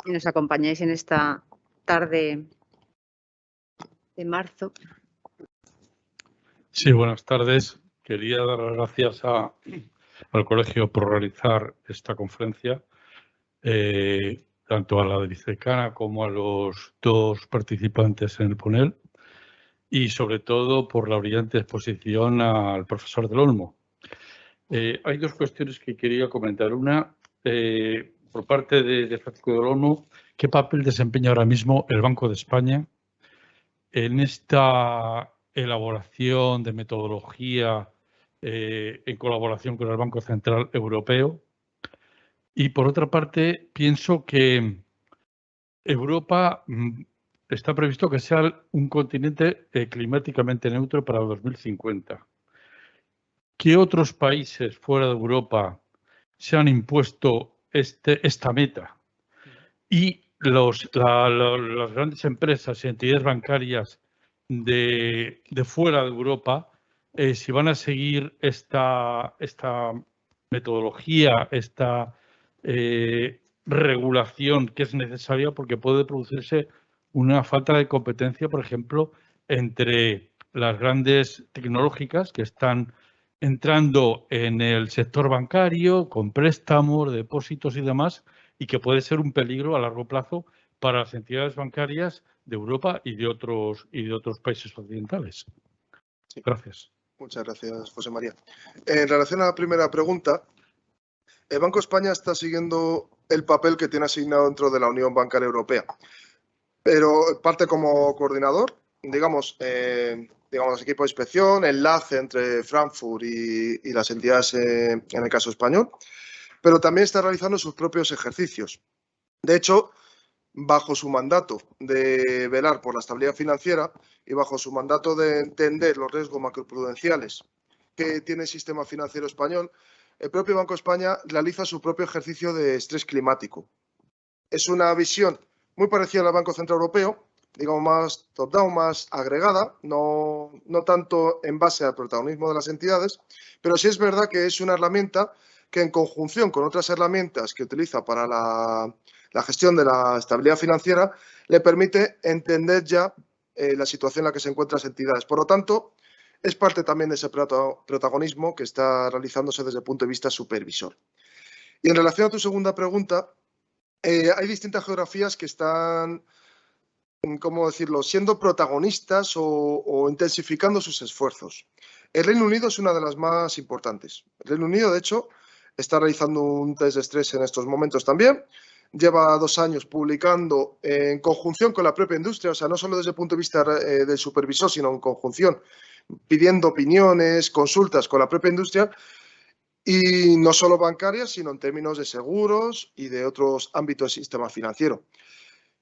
y nos acompañáis en esta tarde de marzo. Sí, buenas tardes. Quería dar las gracias al colegio por realizar esta conferencia, tanto a la vicedecana como a los dos participantes en el panel, y sobre todo por la brillante exposición al profesor Del Olmo. Hay dos cuestiones que quería comentar. Una, por parte de Francisco Del Olmo, ¿qué papel desempeña ahora mismo el Banco de España en esta elaboración de metodología en colaboración con el Banco Central Europeo? Y por otra parte, pienso que Europa está previsto que sea un continente climáticamente neutro para 2050. ¿Qué otros países fuera de Europa se han impuesto esta meta? Y las grandes empresas y entidades bancarias de fuera de Europa, si van a seguir esta metodología, esta regulación que es necesaria, porque puede producirse una falta de competencia, por ejemplo, entre las grandes tecnológicas que están entrando en el sector bancario con préstamos, depósitos y demás, y que puede ser un peligro a largo plazo para las entidades bancarias de Europa y de otros países occidentales. Sí. Gracias. Muchas gracias, José María. En relación a la primera pregunta, el Banco de España está siguiendo el papel que tiene asignado dentro de la Unión Bancaria Europea, pero parte como coordinador, digamos, equipo de inspección, enlace entre Frankfurt y las entidades, en el caso español, pero también está realizando sus propios ejercicios. De hecho, bajo su mandato de velar por la estabilidad financiera y bajo su mandato de entender los riesgos macroprudenciales que tiene el sistema financiero español, el propio Banco de España realiza su propio ejercicio de estrés climático. Es una visión muy parecida al Banco Central Europeo, digamos más top-down, más agregada, no tanto en base al protagonismo de las entidades, pero sí es verdad que es una herramienta que, en conjunción con otras herramientas que utiliza para la gestión de la estabilidad financiera, le permite entender ya la situación en la que se encuentran las entidades. Por lo tanto, es parte también de ese protagonismo que está realizándose desde el punto de vista supervisor. Y en relación a tu segunda pregunta, hay distintas geografías que están, ¿cómo decirlo?, siendo protagonistas o intensificando sus esfuerzos. El Reino Unido es una de las más importantes. El Reino Unido, de hecho, está realizando un test de estrés en estos momentos también. Lleva 2 años publicando en conjunción con la propia industria, o sea, no solo desde el punto de vista del supervisor, sino en conjunción, pidiendo opiniones, consultas con la propia industria, y no solo bancarias, sino en términos de seguros y de otros ámbitos del sistema financiero.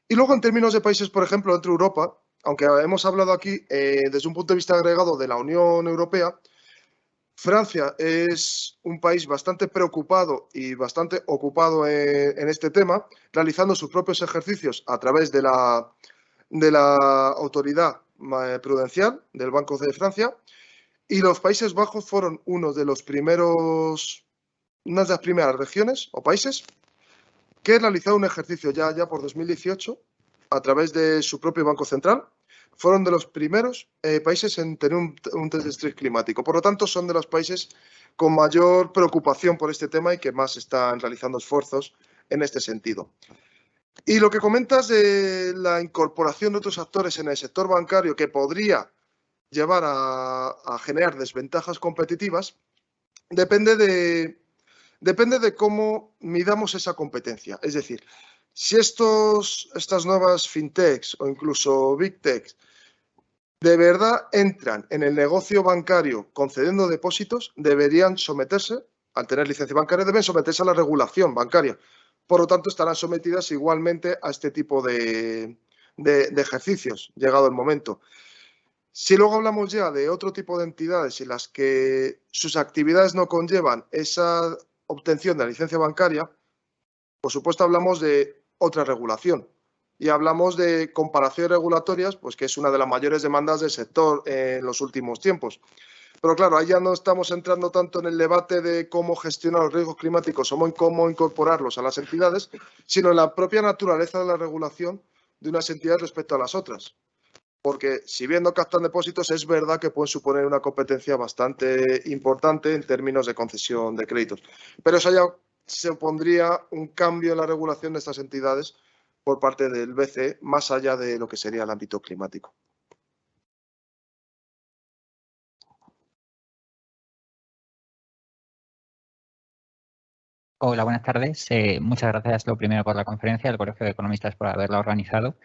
Y luego, en términos de países, por ejemplo, dentro de Europa, aunque hemos hablado aquí desde un punto de vista agregado de la Unión Europea, Francia es un país bastante preocupado y bastante ocupado en este tema, realizando sus propios ejercicios a través de la autoridad prudencial del Banco de Francia, y los Países Bajos fueron una de las primeras regiones o países que realizaron un ejercicio ya por 2018 a través de su propio Banco Central. Fueron de los primeros países en tener un test de estrés climático. Por lo tanto, son de los países con mayor preocupación por este tema y que más están realizando esfuerzos en este sentido. Y lo que comentas de la incorporación de otros actores en el sector bancario que podría llevar a generar desventajas competitivas, depende de cómo midamos esa competencia. Es decir, si estas nuevas fintechs o incluso big techs de verdad entran en el negocio bancario concediendo depósitos, deberían someterse, al tener licencia bancaria, deben someterse a la regulación bancaria. Por lo tanto, estarán sometidas igualmente a este tipo de ejercicios, llegado el momento. Si luego hablamos ya de otro tipo de entidades en las que sus actividades no conllevan esa obtención de la licencia bancaria, por supuesto hablamos de otra regulación y hablamos de comparaciones regulatorias, pues que es una de las mayores demandas del sector en los últimos tiempos. Pero claro, ahí ya no estamos entrando tanto en el debate de cómo gestionar los riesgos climáticos o cómo incorporarlos a las entidades, sino en la propia naturaleza de la regulación de unas entidades respecto a las otras. Porque si bien no captan depósitos, es verdad que pueden suponer una competencia bastante importante en términos de concesión de créditos. Pero eso ya supondría un cambio en la regulación de estas entidades por parte del BCE, más allá de lo que sería el ámbito climático. Hola, buenas tardes. Muchas gracias, lo primero, por la conferencia, al Colegio de Economistas por haberla organizado.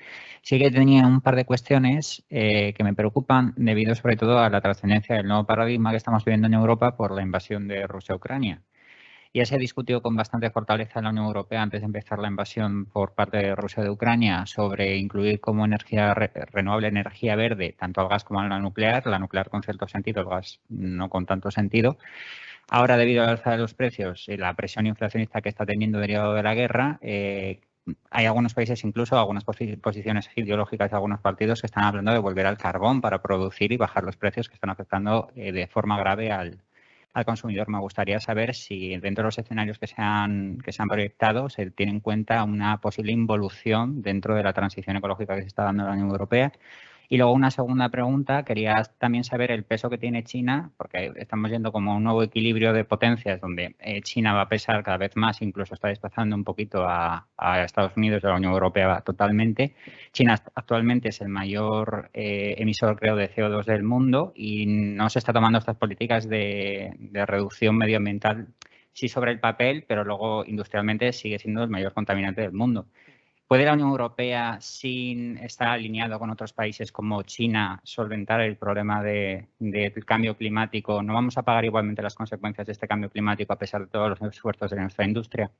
Sí que tenía un par de cuestiones que me preocupan debido sobre todo a la trascendencia del nuevo paradigma que estamos viviendo en Europa por la invasión de Rusia a Ucrania. Ya se discutió con bastante fortaleza en la Unión Europea antes de empezar la invasión por parte de Rusia de Ucrania sobre incluir como energía renovable energía verde tanto al gas como a la nuclear con cierto sentido, el gas no con tanto sentido. Ahora, debido al alza de los precios y la presión inflacionista que está teniendo derivado de la guerra, hay algunos países, incluso algunas posiciones ideológicas de algunos partidos, que están hablando de volver al carbón para producir y bajar los precios que están afectando de forma grave al consumidor. Me gustaría saber si dentro de los escenarios que se han proyectado se tiene en cuenta una posible involución dentro de la transición ecológica que se está dando en la Unión Europea. Y luego una segunda pregunta, quería también saber el peso que tiene China, porque estamos yendo como a un nuevo equilibrio de potencias donde China va a pesar cada vez más, incluso está desplazando un poquito a Estados Unidos de la Unión Europea totalmente. China actualmente es el mayor emisor, creo, de CO2 del mundo y no se está tomando estas políticas de reducción medioambiental, sí sobre el papel, pero luego industrialmente sigue siendo el mayor contaminante del mundo. ¿Puede la Unión Europea, sin estar alineado con otros países como China, solventar el problema del cambio climático? ¿No vamos a pagar igualmente las consecuencias de este cambio climático a pesar de todos los esfuerzos de nuestra industria,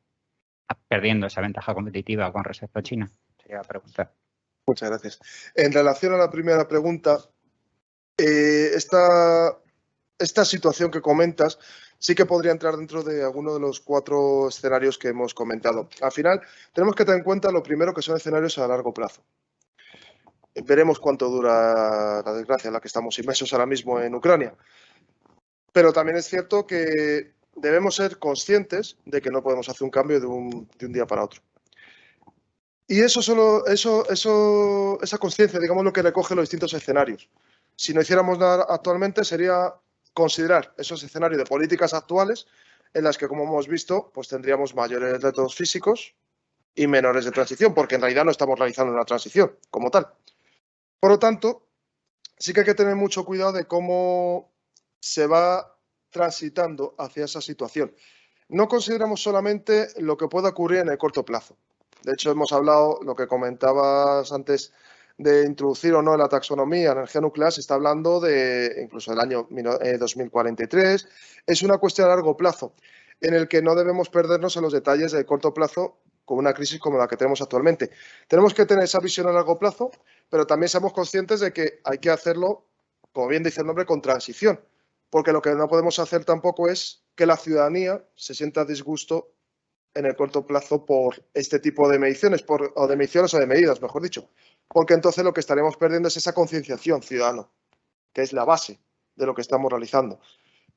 perdiendo esa ventaja competitiva con respecto a China? Sería la pregunta. Muchas gracias. En relación a la primera pregunta, esta situación que comentas sí que podría entrar dentro de alguno de los 4 escenarios que hemos comentado. Al final, tenemos que tener en cuenta lo primero que son escenarios a largo plazo. Veremos cuánto dura la desgracia en la que estamos inmersos ahora mismo en Ucrania. Pero también es cierto que debemos ser conscientes de que no podemos hacer un cambio de un día para otro. Y esa conciencia, digamos, lo que recoge los distintos escenarios. Si no hiciéramos nada actualmente, sería considerar esos escenarios de políticas actuales en las que, como hemos visto, pues tendríamos mayores retos físicos y menores de transición, porque en realidad no estamos realizando una transición como tal. Por lo tanto, sí que hay que tener mucho cuidado de cómo se va transitando hacia esa situación. No consideramos solamente lo que pueda ocurrir en el corto plazo. De hecho, hemos hablado, lo que comentabas antes, de introducir o no en la taxonomía energía nuclear, se está hablando de incluso del año 2043. Es una cuestión a largo plazo, en el que no debemos perdernos en los detalles de corto plazo con una crisis como la que tenemos actualmente. Tenemos que tener esa visión a largo plazo, pero también somos conscientes de que hay que hacerlo, como bien dice el nombre, con transición, porque lo que no podemos hacer tampoco es que la ciudadanía se sienta a disgusto en el corto plazo por este tipo de mediciones, o de medidas, mejor dicho, porque entonces lo que estaremos perdiendo es esa concienciación ciudadana, que es la base de lo que estamos realizando.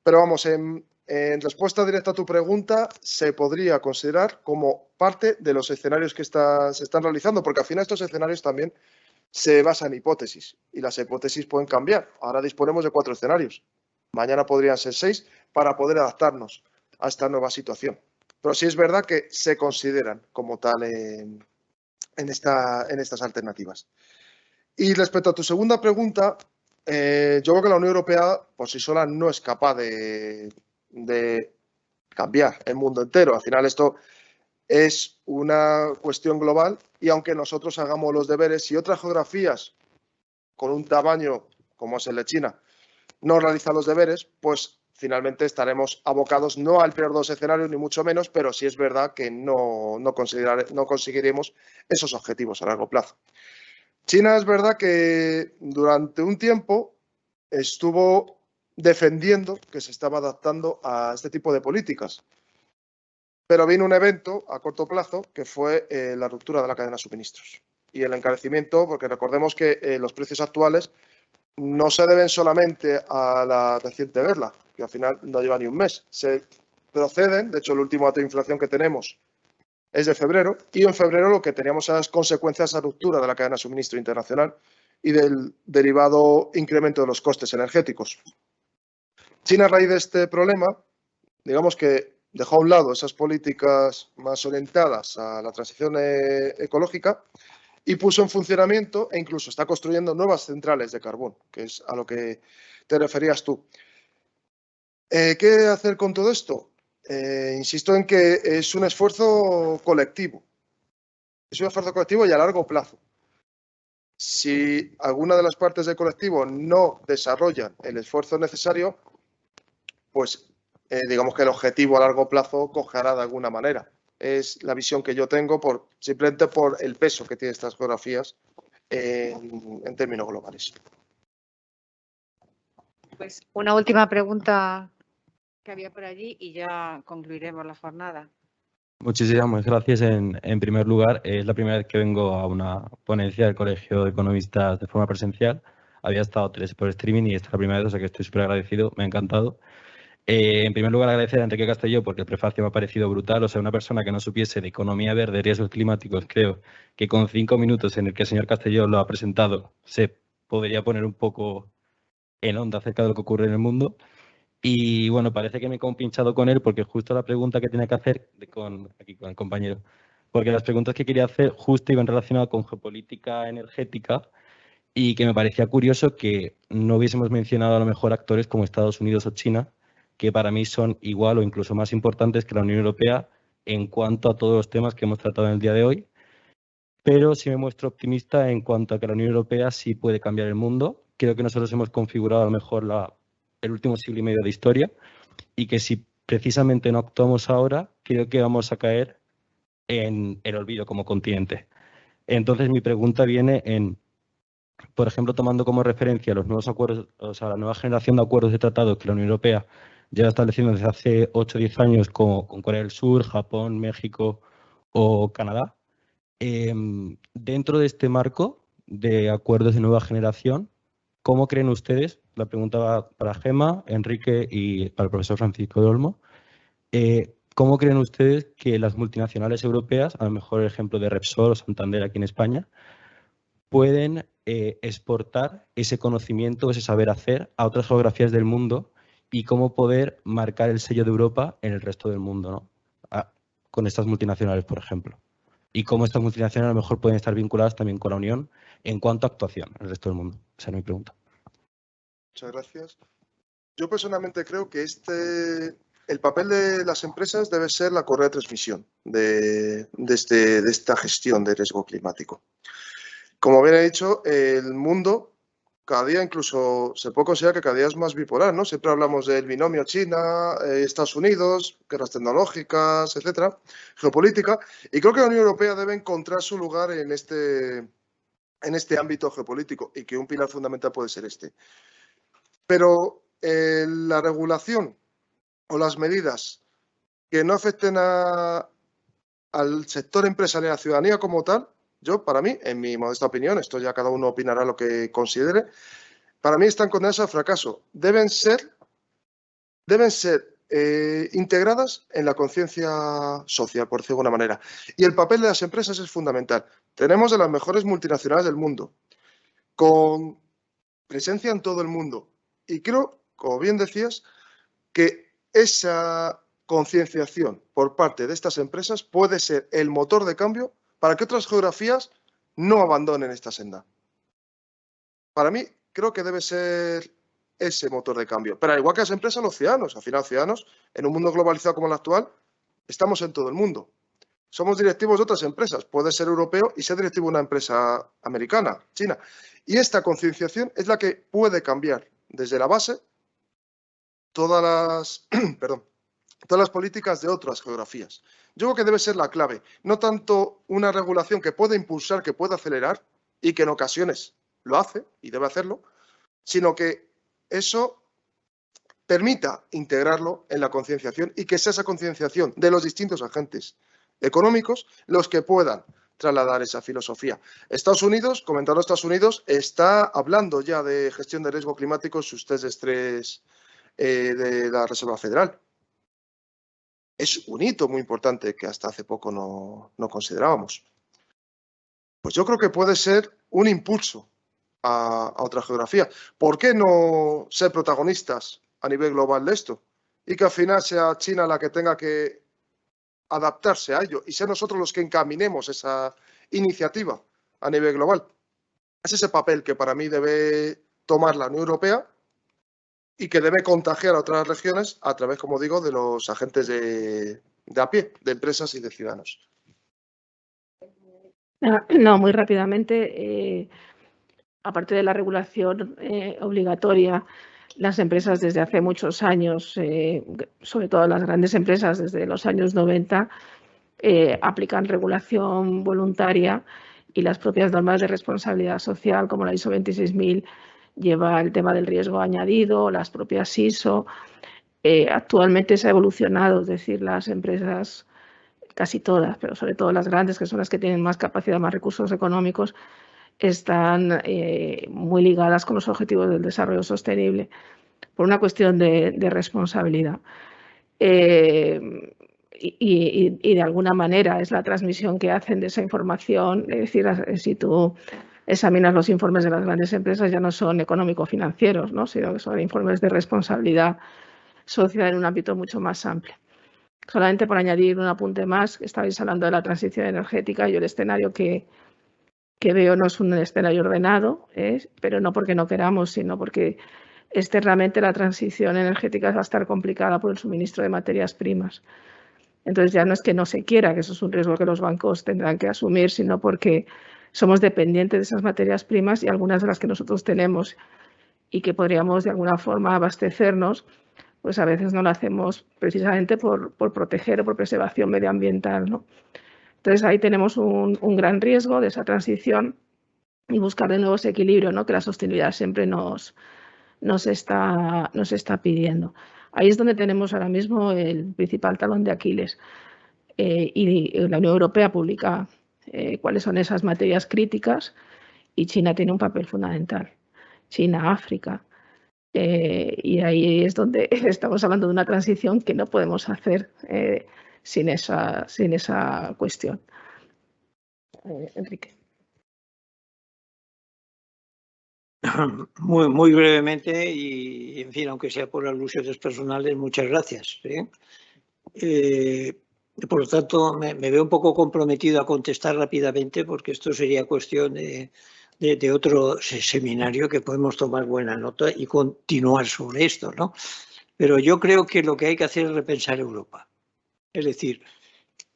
Pero vamos, en respuesta directa a tu pregunta, se podría considerar como parte de los escenarios que se están realizando, porque al final estos escenarios también se basan en hipótesis y las hipótesis pueden cambiar. Ahora disponemos de 4 escenarios. Mañana podrían ser 6 para poder adaptarnos a esta nueva situación. Pero sí es verdad que se consideran como tal en estas alternativas. Y respecto a tu segunda pregunta, yo creo que la Unión Europea por sí sola no es capaz de cambiar el mundo entero. Al final esto es una cuestión global y aunque nosotros hagamos los deberes, si otras geografías con un tamaño como es el de China no realizan los deberes, pues finalmente estaremos abocados no al peor de los escenarios, ni mucho menos, pero sí es verdad que no conseguiremos esos objetivos a largo plazo. China es verdad que durante un tiempo estuvo defendiendo que se estaba adaptando a este tipo de políticas, pero vino un evento a corto plazo que fue la ruptura de la cadena de suministros y el encarecimiento, porque recordemos que los precios actuales no se deben solamente a la reciente guerra, que al final no lleva ni un mes. Se proceden, de hecho el último dato de inflación que tenemos es de febrero, y en febrero lo que teníamos eran las consecuencias de la ruptura de la cadena de suministro internacional y del derivado incremento de los costes energéticos. China, a raíz de este problema, digamos que dejó a un lado esas políticas más orientadas a la transición ecológica y puso en funcionamiento e incluso está construyendo nuevas centrales de carbón, que es a lo que te referías tú. ¿Qué hacer con todo esto? Insisto en que es un esfuerzo colectivo. Es un esfuerzo colectivo y a largo plazo. Si alguna de las partes del colectivo no desarrollan el esfuerzo necesario, pues digamos que el objetivo a largo plazo cojeará de alguna manera. Es la visión que yo tengo simplemente por el peso que tienen estas geografías en términos globales. Pues una última pregunta que había por allí y ya concluiremos la jornada. Muchísimas gracias. En primer lugar, es la primera vez que vengo a una ponencia del Colegio de Economistas de forma presencial. Había estado 3 por streaming y esta es la primera vez, o sea que estoy súper agradecido, me ha encantado. En primer lugar, agradecer a Enrique Castelló porque el prefacio me ha parecido brutal. O sea, una persona que no supiese de economía verde, riesgos climáticos, creo que con 5 minutos en el que el señor Castelló lo ha presentado, se podría poner un poco en onda acerca de lo que ocurre en el mundo. Y bueno, parece que me he compinchado con él porque justo la pregunta que tenía que hacer aquí con el compañero, porque las preguntas que quería hacer justo iban relacionadas con geopolítica energética y que me parecía curioso que no hubiésemos mencionado a lo mejor actores como Estados Unidos o China, que para mí son igual o incluso más importantes que la Unión Europea en cuanto a todos los temas que hemos tratado en el día de hoy. Pero sí me muestro optimista en cuanto a que la Unión Europea sí puede cambiar el mundo. Creo que nosotros hemos configurado a lo mejor el último siglo y medio de historia y que si precisamente no actuamos ahora, creo que vamos a caer en el olvido como continente. Entonces mi pregunta viene en, por ejemplo, tomando como referencia los nuevos acuerdos, o sea, la nueva generación de acuerdos de tratados que la Unión Europea lleva estableciendo desde hace 8 o 10 años con Corea del Sur, Japón, México o Canadá. Dentro de este marco de acuerdos de nueva generación, ¿cómo creen ustedes? La pregunta va para Gemma, Enrique y para el profesor Francisco de Olmo. ¿Cómo creen ustedes que las multinacionales europeas, a lo mejor el ejemplo de Repsol o Santander aquí en España, pueden exportar ese conocimiento, ese saber hacer a otras geografías del mundo y cómo poder marcar el sello de Europa en el resto del mundo, ¿no? Con estas multinacionales, por ejemplo? Y cómo estas multinacionales a lo mejor pueden estar vinculadas también con la Unión en cuanto a actuación en el resto del mundo. Esa es mi pregunta. Muchas gracias. Yo personalmente creo que el papel de las empresas debe ser la correa de transmisión de esta gestión de riesgo climático. Como bien he dicho, el mundo cada día incluso se puede considerar que cada día es más bipolar, ¿no? Siempre hablamos del binomio China, Estados Unidos, guerras tecnológicas, etcétera, geopolítica, y creo que la Unión Europea debe encontrar su lugar en este ámbito geopolítico y que un pilar fundamental puede ser este. Pero la regulación o las medidas que no afecten a al sector empresarial, a la ciudadanía como tal, yo, para mí, en mi modesta opinión, esto ya cada uno opinará lo que considere, para mí están condenadas al fracaso. Deben ser integradas en la conciencia social, por decirlo de alguna manera. Y el papel de las empresas es fundamental. Tenemos de las mejores multinacionales del mundo, con presencia en todo el mundo. Y creo, como bien decías, que esa concienciación por parte de estas empresas puede ser el motor de cambio para que otras geografías no abandonen esta senda. Para mí, creo que debe ser ese motor de cambio. Pero al igual que las empresas, los ciudadanos. Al final, los ciudadanos, en un mundo globalizado como el actual, estamos en todo el mundo. Somos directivos de otras empresas. Puede ser europeo y ser directivo de una empresa americana, china. Y esta concienciación es la que puede cambiar desde la base todas las políticas de otras geografías. Yo creo que debe ser la clave. No tanto una regulación que pueda impulsar, que pueda acelerar y que en ocasiones lo hace y debe hacerlo, sino que eso permita integrarlo en la concienciación y que sea esa concienciación de los distintos agentes económicos los que puedan trasladar esa filosofía. Estados Unidos, comentando Estados Unidos, está hablando ya de gestión de riesgo climático en sus test de estrés de la Reserva Federal. Es un hito muy importante que hasta hace poco no considerábamos. Pues yo creo que puede ser un impulso a otra geografía. ¿Por qué no ser protagonistas a nivel global de esto? Y que al final sea China la que tenga que adaptarse a ello y ser nosotros los que encaminemos esa iniciativa a nivel global. Es ese papel que para mí debe tomar la Unión Europea y que debe contagiar a otras regiones a través, como digo, de los agentes de a pie, de empresas y de ciudadanos. No, muy rápidamente. Aparte de la regulación obligatoria, las empresas desde hace muchos años, sobre todo las grandes empresas desde los años 90, aplican regulación voluntaria y las propias normas de responsabilidad social, como la ISO 26000, lleva el tema del riesgo añadido, las propias ISO. Actualmente se ha evolucionado, es decir, las empresas, casi todas, pero sobre todo las grandes, que son las que tienen más capacidad, más recursos económicos, están muy ligadas con los objetivos del desarrollo sostenible por una cuestión de responsabilidad. Y de alguna manera es la transmisión que hacen de esa información. Es decir, si tú examinas los informes de las grandes empresas, ya no son económico-financieros, ¿no? Sino que son informes de responsabilidad social en un ámbito mucho más amplio. Solamente por añadir un apunte más, estabais hablando de la transición energética. Yo el escenario que veo no es un escenario ordenado, pero no porque no queramos, sino porque externamente la transición energética va a estar complicada por el suministro de materias primas. Entonces ya no es que no se quiera, que eso es un riesgo que los bancos tendrán que asumir, sino porque somos dependientes de esas materias primas y algunas de las que nosotros tenemos y que podríamos de alguna forma abastecernos, pues a veces no lo hacemos precisamente por proteger o por preservación medioambiental, ¿no? Entonces ahí tenemos un gran riesgo de esa transición y buscar de nuevo ese equilibrio, ¿no? Que la sostenibilidad siempre nos está pidiendo. Ahí es donde tenemos ahora mismo el principal talón de Aquiles. Y la Unión Europea publica cuáles son esas materias críticas y China tiene un papel fundamental. China, África. Y ahí es donde estamos hablando de una transición que no podemos hacer sin esa cuestión. Enrique. Muy brevemente y, en fin, aunque sea por alusiones personales, muchas gracias. Por lo tanto, me veo un poco comprometido a contestar rápidamente porque esto sería cuestión de otro seminario que podemos tomar buena nota y continuar sobre esto, ¿no? Pero yo creo que lo que hay que hacer es repensar Europa. Es decir,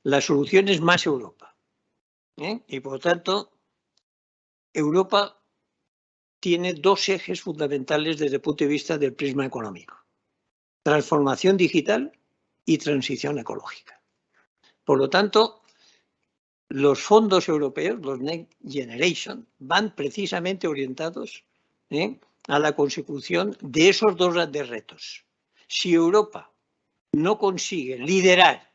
la solución es más Europa. Y por lo tanto, Europa tiene dos ejes fundamentales desde el punto de vista del prisma económico: transformación digital y transición ecológica. Por lo tanto, los fondos europeos, los Next Generation, van precisamente orientados a la consecución de esos dos grandes retos. Si Europa no consigue liderar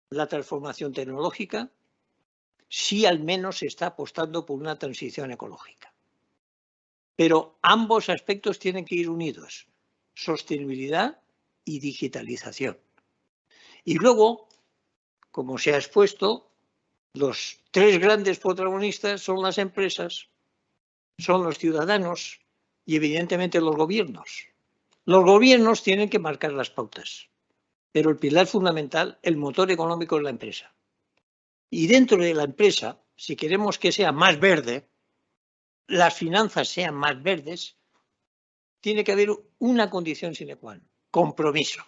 la transformación tecnológica, sí al menos se está apostando por una transición ecológica. Pero ambos aspectos tienen que ir unidos, sostenibilidad y digitalización. Y luego, como se ha expuesto, los tres grandes protagonistas son las empresas, son los ciudadanos y evidentemente los gobiernos. Los gobiernos tienen que marcar las pautas, pero el pilar fundamental, el motor económico es la empresa. Y dentro de la empresa, si queremos que sea más verde, las finanzas sean más verdes, tiene que haber una condición sine qua non, compromiso.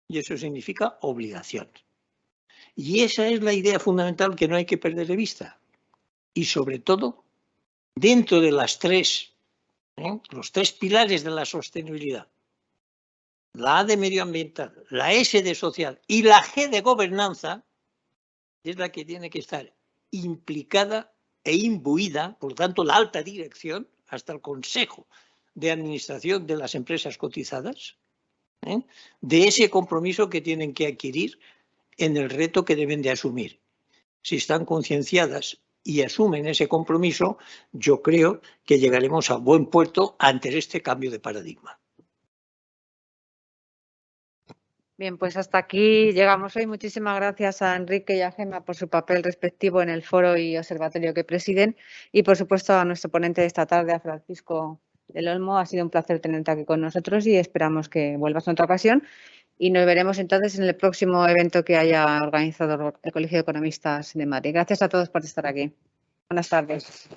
Y eso significa obligación. Y esa es la idea fundamental que no hay que perder de vista. Y sobre todo, dentro de las los tres pilares de la sostenibilidad, la A de medioambiental, la S de social y la G de gobernanza, es la que tiene que estar implicada e imbuida, por lo tanto, la alta dirección, hasta el Consejo de Administración de las empresas cotizadas, de ese compromiso que tienen que adquirir en el reto que deben de asumir. Si están concienciadas y asumen ese compromiso, yo creo que llegaremos a buen puerto ante este cambio de paradigma. Bien, pues hasta aquí llegamos hoy. Muchísimas gracias a Enrique y a Gemma por su papel respectivo en el foro y observatorio que presiden y, por supuesto, a nuestro ponente de esta tarde, a Francisco del Olmo. Ha sido un placer tenerte aquí con nosotros y esperamos que vuelvas en otra ocasión. Y nos veremos entonces en el próximo evento que haya organizado el Colegio de Economistas de Madrid. Gracias a todos por estar aquí. Buenas tardes.